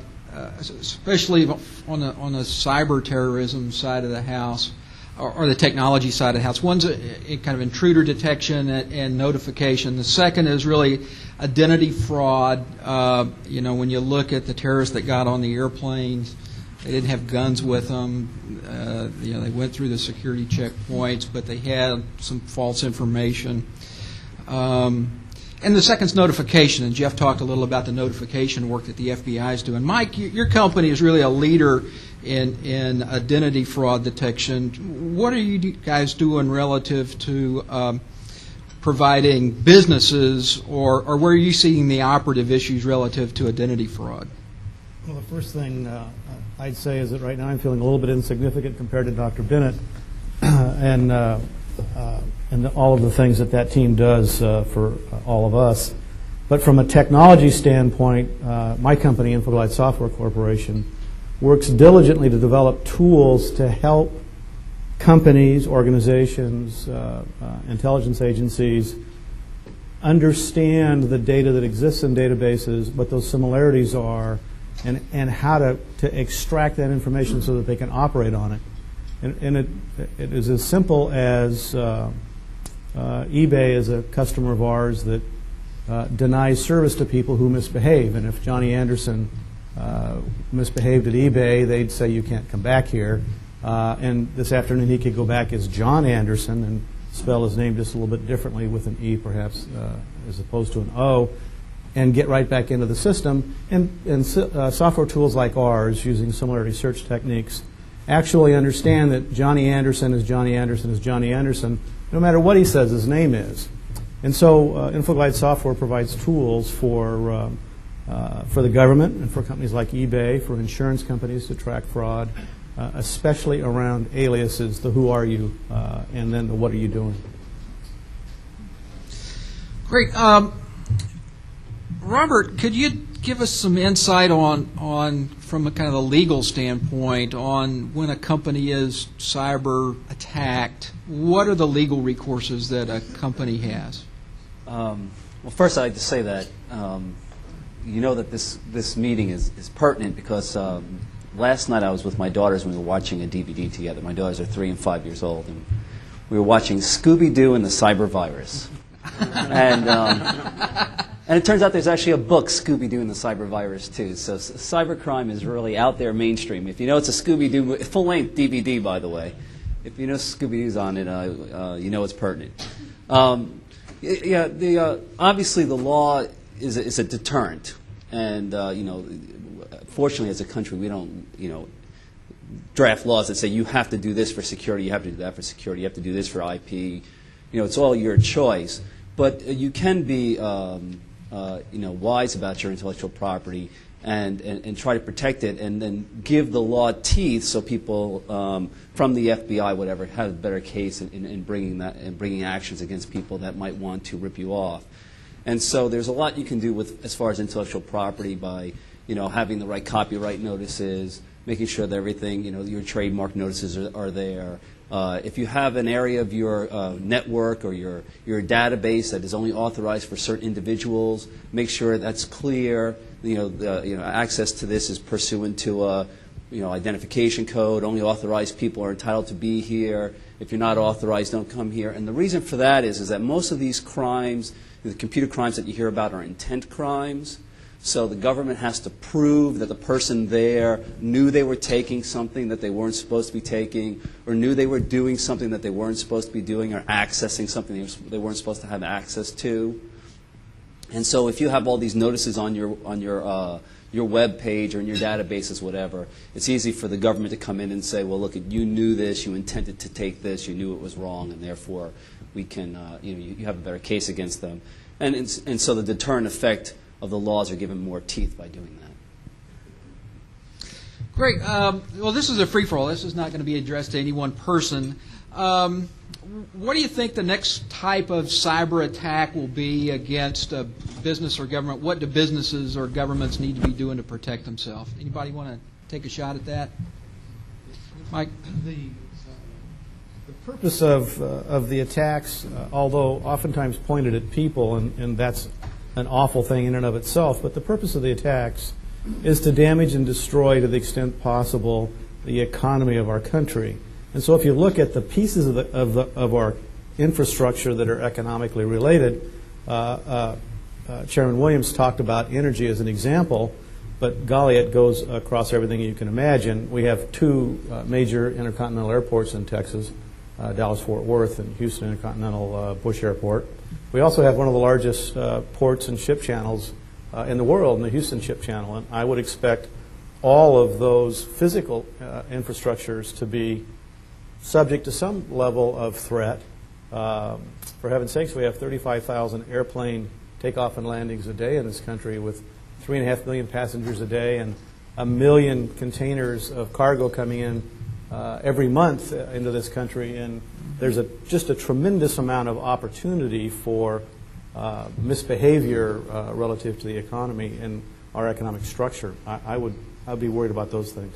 especially on the cyber terrorism side of the house, or the technology side of the house. One's a kind of intruder detection and notification. The second is really identity fraud. When you look at the terrorists that got on the airplanes, they didn't have guns with them. They went through the security checkpoints, but they had some false information. And the second's notification, and Jeff talked a little about the notification work that the FBI is doing. Mike, your company is really a leader in identity fraud detection. What are you guys doing relative to providing businesses, or where are you seeing the operative issues relative to identity fraud? Well, the first thing I'd say is that right now I'm feeling a little bit insignificant compared to Dr. Bennett and all of the things that team does for all of us. But from a technology standpoint, my company, Infoglide Software Corporation, works diligently to develop tools to help companies, organizations, intelligence agencies understand the data that exists in databases, what those similarities are, and how to extract that information so that they can operate on it. And it is as simple as eBay is a customer of ours that denies service to people who misbehave. And if Johnny Anderson misbehaved at eBay, they'd say, you can't come back here. And this afternoon he could go back as John Anderson and spell his name just a little bit differently with an E perhaps as opposed to an O, and get right back into the system. And software tools like ours, using similarity search techniques, actually understand that Johnny Anderson is Johnny Anderson is Johnny Anderson, no matter what he says his name is. And so Infoglide Software provides tools for the government and for companies like eBay, for insurance companies to track fraud, especially around aliases, the who are you, and then the what are you doing. Great. Robert, could you give us some insight on from a kind of a legal standpoint, on when a company is cyber attacked, what are the legal recourses that a company has? Well, first I'd like to say that you know that this meeting is pertinent because last night I was with my daughters and we were watching a DVD together. My daughters are 3 and 5 years old, and we were watching Scooby-Doo and the Cyber Virus. And it turns out there's actually a book, Scooby-Doo and the Cyber Virus, too. So cybercrime is really out there mainstream. If you know it's a Scooby-Doo, full-length DVD, by the way. If you know Scooby-Doo's on it, you know it's pertinent. Obviously the law is a deterrent. And, fortunately as a country we don't, draft laws that say you have to do this for security, you have to do that for security, you have to do this for IP. It's all your choice. But you can be wise about your intellectual property and try to protect it, and then give the law teeth so people from the FBI, whatever, have a better case in bringing actions against people that might want to rip you off. And so there's a lot you can do with as far as intellectual property by having the right copyright notices, making sure that everything, your trademark notices are there. If you have an area of your network or your database that is only authorized for certain individuals, make sure that's clear. Access to this is pursuant to a identification code. Only authorized people are entitled to be here. If you're not authorized, don't come here. And the reason for that is that most of these crimes, the computer crimes that you hear about, are intent crimes. So the government has to prove that the person there knew they were taking something that they weren't supposed to be taking, or knew they were doing something that they weren't supposed to be doing, or accessing something they weren't supposed to have access to. And so if you have all these notices on your web page or in your databases, whatever, it's easy for the government to come in and say, well, look, you knew this, you intended to take this, you knew it was wrong, and therefore we can, you have a better case against them. And so the deterrent effect of the laws are given more teeth by doing that. Great. Well, this is a free-for-all. This is not going to be addressed to any one person. What do you think the next type of cyber attack will be against a business or government? What do businesses or governments need to be doing to protect themselves? Anybody want to take a shot at that? Mike? The purpose of the attacks, although oftentimes pointed at people, and that's an awful thing in and of itself, but the purpose of the attacks is to damage and destroy to the extent possible the economy of our country. And so if you look at the pieces of our infrastructure that are economically related, Chairman Williams talked about energy as an example, but golly, it goes across everything you can imagine. We have 2 major intercontinental airports in Texas, Dallas-Fort Worth and Houston Intercontinental Bush Airport. We also have one of the largest ports and ship channels in the world, in the Houston Ship Channel, and I would expect all of those physical infrastructures to be subject to some level of threat. For heaven's sakes, we have 35,000 airplane takeoff and landings a day in this country with 3.5 million passengers a day, and 1 million containers of cargo coming in every month into this country, and there's just a tremendous amount of opportunity for misbehavior relative to the economy and our economic structure. I'd be worried about those things.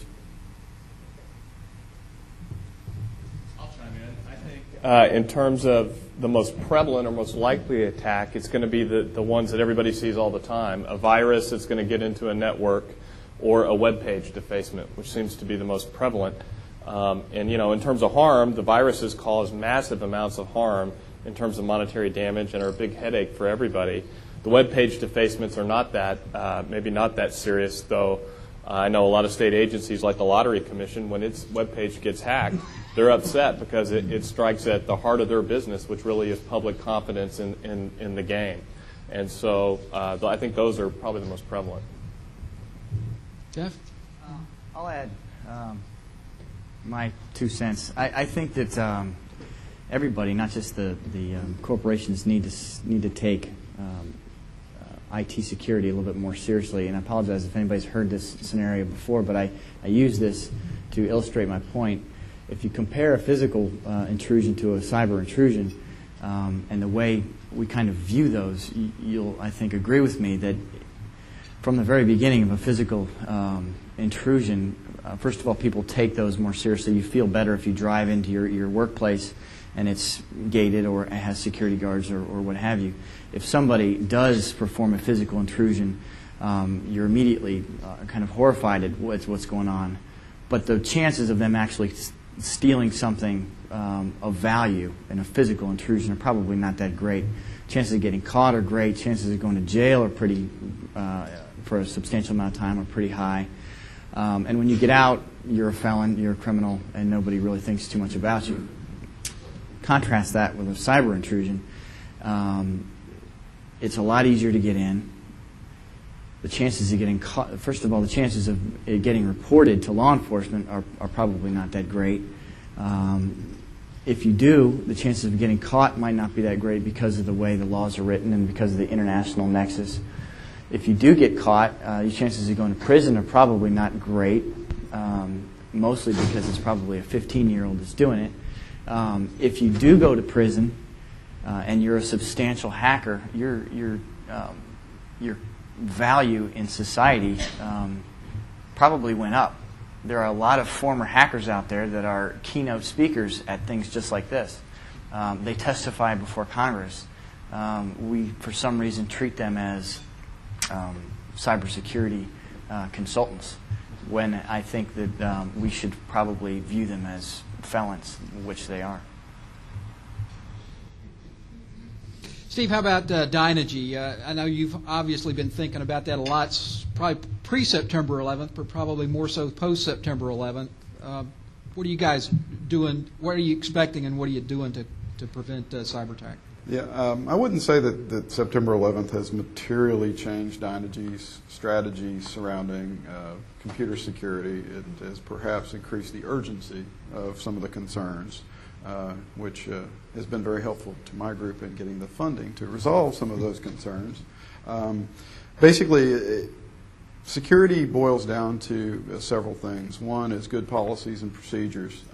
I'll chime in. I think in terms of the most prevalent or most likely attack, it's going to be the ones that everybody sees all the time. A virus that's going to get into a network, or a web page defacement, which seems to be the most prevalent. And in terms of harm, the viruses cause massive amounts of harm in terms of monetary damage and are a big headache for everybody. The web page defacements are not that, maybe not that serious, though. I know a lot of state agencies like the Lottery Commission, when its web page gets hacked, they're upset because it strikes at the heart of their business, which really is public confidence in the game. And so I think those are probably the most prevalent. Jeff? I'll add my 2 cents. I think that everybody, not just the corporations, need to take IT security a little bit more seriously. And I apologize if anybody's heard this scenario before, but I use this to illustrate my point. If you compare a physical intrusion to a cyber intrusion, and the way we kind of view those, you'll, I think, agree with me that from the very beginning of a physical intrusion, first of all, people take those more seriously. You feel better if you drive into your workplace and it's gated or it has security guards or what have you. If somebody does perform a physical intrusion, you're immediately kind of horrified at what's going on. But the chances of them actually stealing something of value in a physical intrusion are probably not that great. Chances of getting caught are great. Chances of going to jail are pretty, for a substantial amount of time, are pretty high. And when you get out, you're a felon, you're a criminal, and nobody really thinks too much about you. Contrast that with a cyber intrusion. It's a lot easier to get in. The chances of getting caught, first of all, the chances of it getting reported to law enforcement are probably not that great. If you do, the chances of getting caught might not be that great because of the way the laws are written and because of the international nexus. If you do get caught, your chances of going to prison are probably not great, mostly because it's probably a 15-year-old that's doing it. If you do go to prison and you're a substantial hacker, your value in society probably went up. There are a lot of former hackers out there that are keynote speakers at things just like this. They testify before Congress. We, for some reason, treat them as cybersecurity consultants, when I think that we should probably view them as felons, which they are. Steve, how about Dynegy? I know you've obviously been thinking about that a lot, probably pre-September 11th, but probably more so post-September 11th. What are you guys doing? What are you expecting, and what are you doing to prevent cyber attack? Yeah, I wouldn't say that September 11th has materially changed Dynegy's strategy surrounding computer security. It has perhaps increased the urgency of some of the concerns, which has been very helpful to my group in getting the funding to resolve some of those concerns. Basically, security boils down to several things. One is good policies and procedures.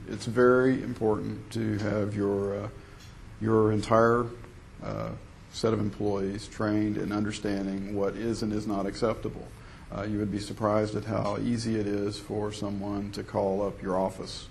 It's very important to have your entire set of employees trained in understanding what is and is not acceptable. You would be surprised at how easy it is for someone to call up your office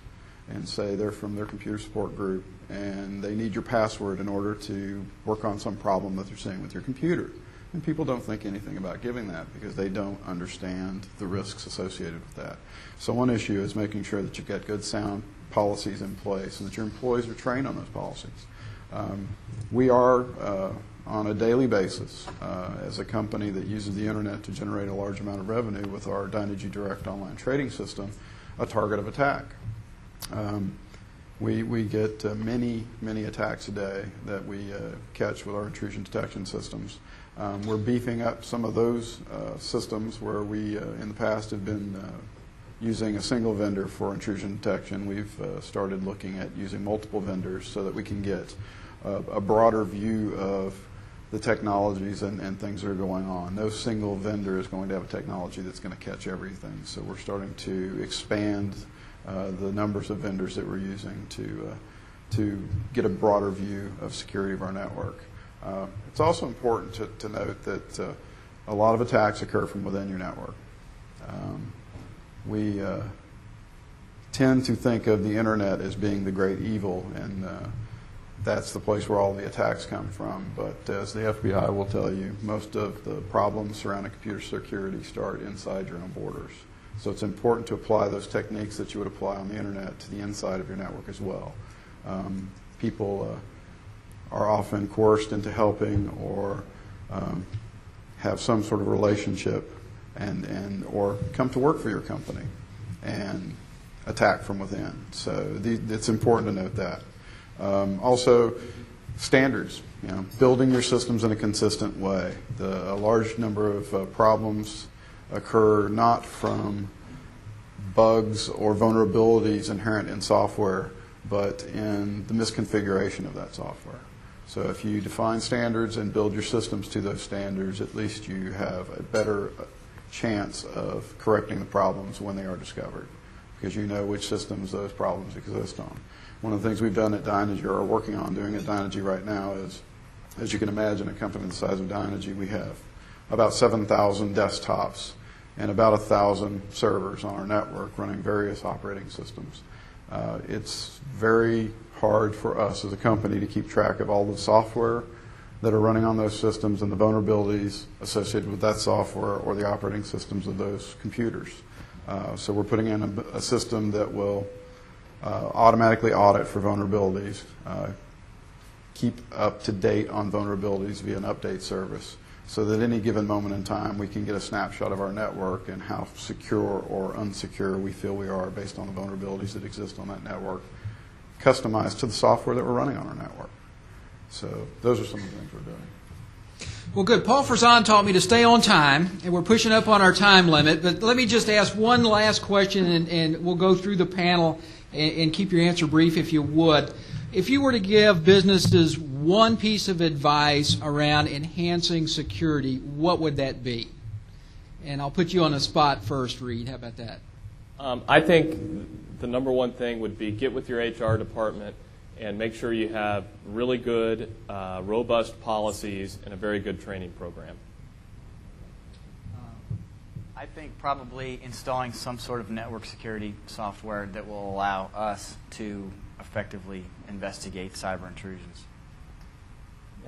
and say they're from their computer support group and they need your password in order to work on some problem that they're seeing with your computer. And people don't think anything about giving that because they don't understand the risks associated with that. So one issue is making sure that you've got good sound policies in place and that your employees are trained on those policies. We are, on a daily basis, as a company that uses the internet to generate a large amount of revenue with our Dynegy Direct online trading system, a target of attack. We get many attacks a day that we catch with our intrusion detection systems. We're beefing up some of those systems where we, in the past, have been using a single vendor for intrusion detection. We've started looking at using multiple vendors so that we can get a broader view of the technologies and things that are going on. No single vendor is going to have a technology that's going to catch everything. So we're starting to expand the numbers of vendors that we're using to get a broader view of security of our network. It's also important to note that a lot of attacks occur from within your network. We tend to think of the internet as being the great evil, and that's the place where all the attacks come from. But as the FBI will tell you, most of the problems surrounding computer security start inside your own borders. So it's important to apply those techniques that you would apply on the internet to the inside of your network as well. People are often coerced into helping or have some sort of relationship or come to work for your company and attack from within. So it's important to note that. Also, standards. Building your systems in a consistent way. A large number of problems occur not from bugs or vulnerabilities inherent in software, but in the misconfiguration of that software. So if you define standards and build your systems to those standards, at least you have a better chance of correcting the problems when they are discovered, because you know which systems those problems exist on. One of the things we've done at Dynegy, or are working on doing at Dynegy right now, is, as you can imagine, a company the size of Dynegy, we have about 7,000 desktops and about 1,000 servers on our network running various operating systems. It's very hard for us as a company to keep track of all the software that are running on those systems and the vulnerabilities associated with that software or the operating systems of those computers. So we're putting in a system that will automatically audit for vulnerabilities, keep up to date on vulnerabilities via an update service, so that at any given moment in time we can get a snapshot of our network and how secure or unsecure we feel we are based on the vulnerabilities that exist on that network, customized to the software that we're running on our network. So those are some of the things we're doing. Well, good. Paul Frazan taught me to stay on time, and we're pushing up on our time limit. But let me just ask one last question, and we'll go through the panel and keep your answer brief if you would. If you were to give businesses one piece of advice around enhancing security, what would that be? And I'll put you on the spot first, Reed. How about that? I think the number one thing would be get with your HR department and make sure you have really good, robust policies and a very good training program. I think probably installing some sort of network security software that will allow us to effectively investigate cyber intrusions.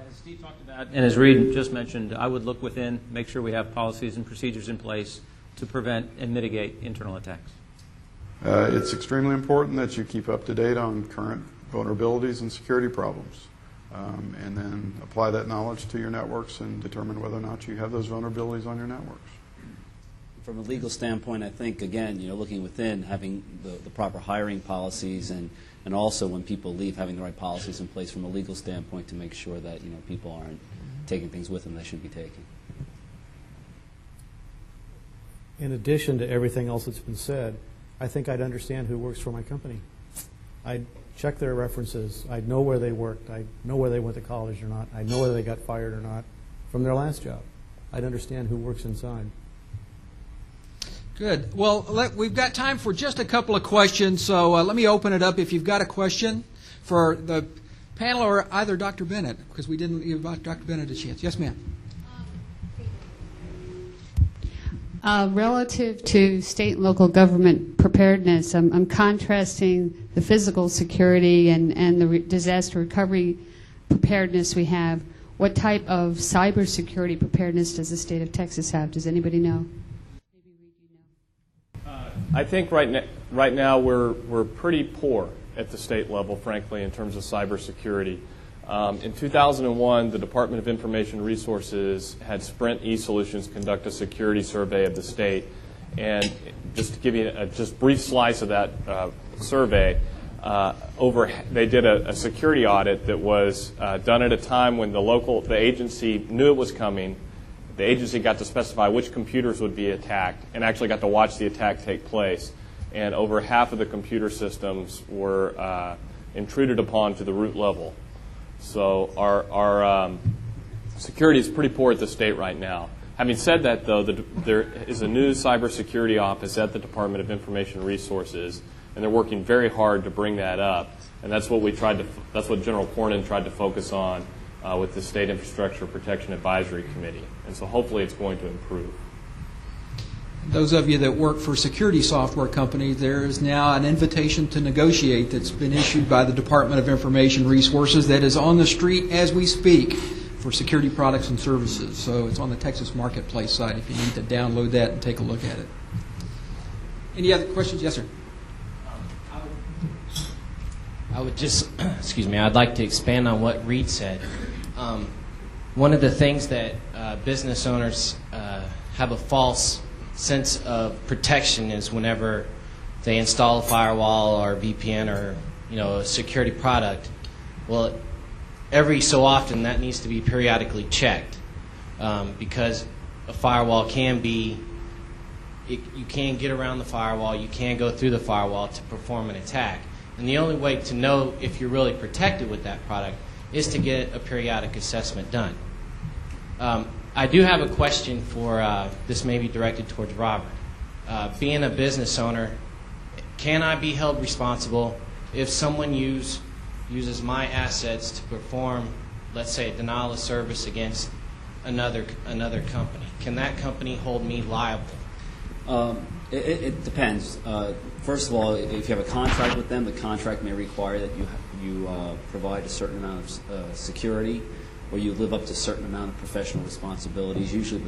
As Steve talked about, and as Reed just mentioned, I would look within, make sure we have policies and procedures in place to prevent and mitigate internal attacks. It's extremely important that you keep up to date on current vulnerabilities and security problems, and then apply that knowledge to your networks and determine whether or not you have those vulnerabilities on your networks. From a legal standpoint, I think, again, looking within, having the proper hiring policies and also when people leave, having the right policies in place from a legal standpoint to make sure that people aren't taking things with them they shouldn't be taking. In addition to everything else that's been said, I think I'd understand who works for my company. I'd check their references. I'd know where they worked. I'd know whether they went to college or not. I'd know whether they got fired or not from their last job. I'd understand who works inside. Good. Well, we've got time for just a couple of questions, so let me open it up. If you've got a question for the panel or either Dr. Bennett, because we didn't give Dr. Bennett a chance. Yes, ma'am. Relative to state and local government preparedness, I'm contrasting the physical security and the disaster recovery preparedness we have. What type of cybersecurity preparedness does the state of Texas have? Does anybody know? I think right now we're pretty poor at the state level, frankly, in terms of cybersecurity. In 2001, the Department of Information Resources had Sprint eSolutions conduct a security survey of the state. And just to give you a just brief slice of that survey, they did a security audit that was done at a time when the agency knew it was coming. The agency got to specify which computers would be attacked and actually got to watch the attack take place. And over half of the computer systems were intruded upon to the root level. So our security is pretty poor at the state right now. Having said that, though, there is a new cybersecurity office at the Department of Information Resources, and they're working very hard to bring that up. And that's what that's what General Cornyn tried to focus on with the State Infrastructure Protection Advisory Committee. And so hopefully it's going to improve. Those of you that work for security software companies, there is now an invitation to negotiate that's been issued by the Department of Information Resources that is on the street as we speak for security products and services. So it's on the Texas Marketplace site if you need to download that and take a look at it. Any other questions? Yes, sir. I would just, excuse me, I'd like to expand on what Reed said. One of the things that business owners have a false sense of protection is whenever they install a firewall or a VPN or a security product. Well, every so often that needs to be periodically checked because a firewall can be, you can get around the firewall, you can go through the firewall to perform an attack. And the only way to know if you're really protected with that product is to get a periodic assessment done. I do have a question for, this may be directed towards Robert. Being a business owner, can I be held responsible if someone uses my assets to perform, let's say, a denial of service against another company? Can that company hold me liable? It depends. First of all, if you have a contract with them, the contract may require that you provide a certain amount of security, or you live up to a certain amount of professional responsibilities. Usually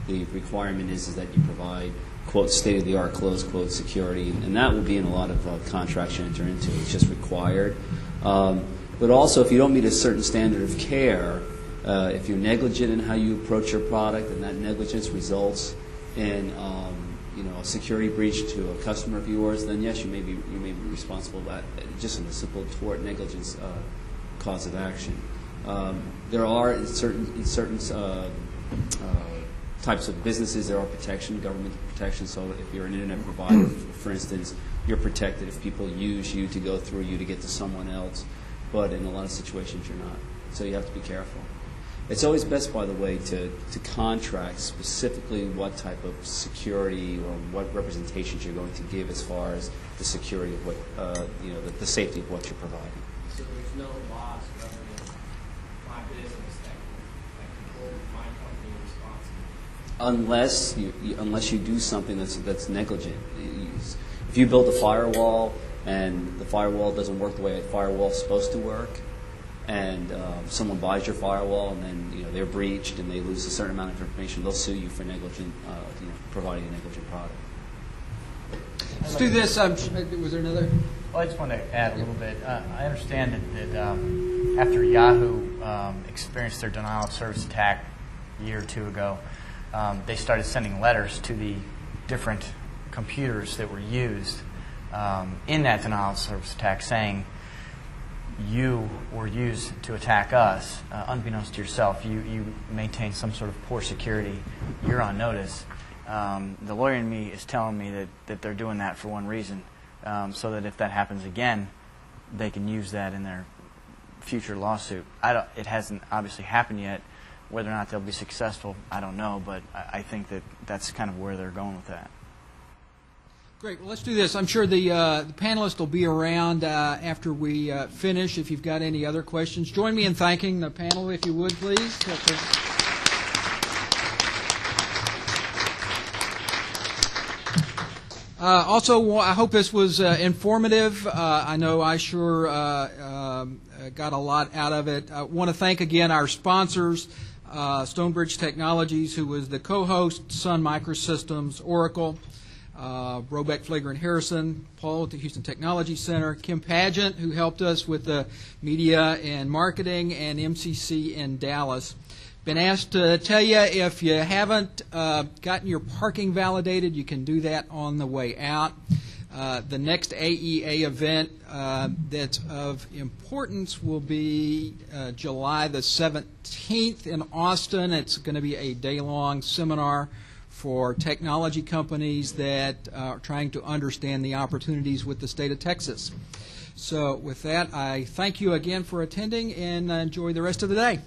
the requirement is that you provide, quote, state-of-the-art, close quote, security, and that will be in a lot of contracts you enter into. It's just required. But also, if you don't meet a certain standard of care, if you're negligent in how you approach your product and that negligence results in a security breach to a customer of yours, then yes, you may be responsible for that, just in a simple tort negligence cause of action. There are in certain types of businesses there are government protection. So if you're an internet provider, for instance, you're protected if people use you to go through you to get to someone else. But in a lot of situations, you're not. So you have to be careful. It's always best, by the way, to contract specifically what type of security or what representations you're going to give as far as the security of what, the safety of what you're providing. So there's no laws governing my business that can hold my company responsible? Unless you do something that's negligent. If you build a firewall and the firewall doesn't work the way a firewall is supposed to work, and someone buys your firewall and then they're breached and they lose a certain amount of information, they'll sue you for negligent, providing a negligent product. Let's do this. Was there another? Well, I just want to add a little bit. I understand that after Yahoo experienced their denial of service attack a year or two ago, they started sending letters to the different computers that were used in that denial of service attack saying, you were used to attack us, unbeknownst to yourself. You maintain some sort of poor security. You're on notice. The lawyer in me is telling me that they're doing that for one reason, so that if that happens again, they can use that in their future lawsuit. It hasn't obviously happened yet. Whether or not they'll be successful, I don't know, but I think that's kind of where they're going with that. Great. Well, let's do this. I'm sure the panelists will be around after we finish if you've got any other questions. Join me in thanking the panel, if you would, please. Also, I hope this was informative. I know I sure got a lot out of it. I want to thank again our sponsors, Stonebridge Technologies, who was the co-host, Sun Microsystems, Oracle, Robeck, Flager, and Harrison, Paul at the Houston Technology Center, Kim Pageant, who helped us with the media and marketing, and MCC in Dallas. Been asked to tell you, if you haven't gotten your parking validated, you can do that on the way out. The next AeA event that's of importance will be July the 17th in Austin. It's going to be a day-long seminar for technology companies that are trying to understand the opportunities with the state of Texas. So with that, I thank you again for attending and enjoy the rest of the day.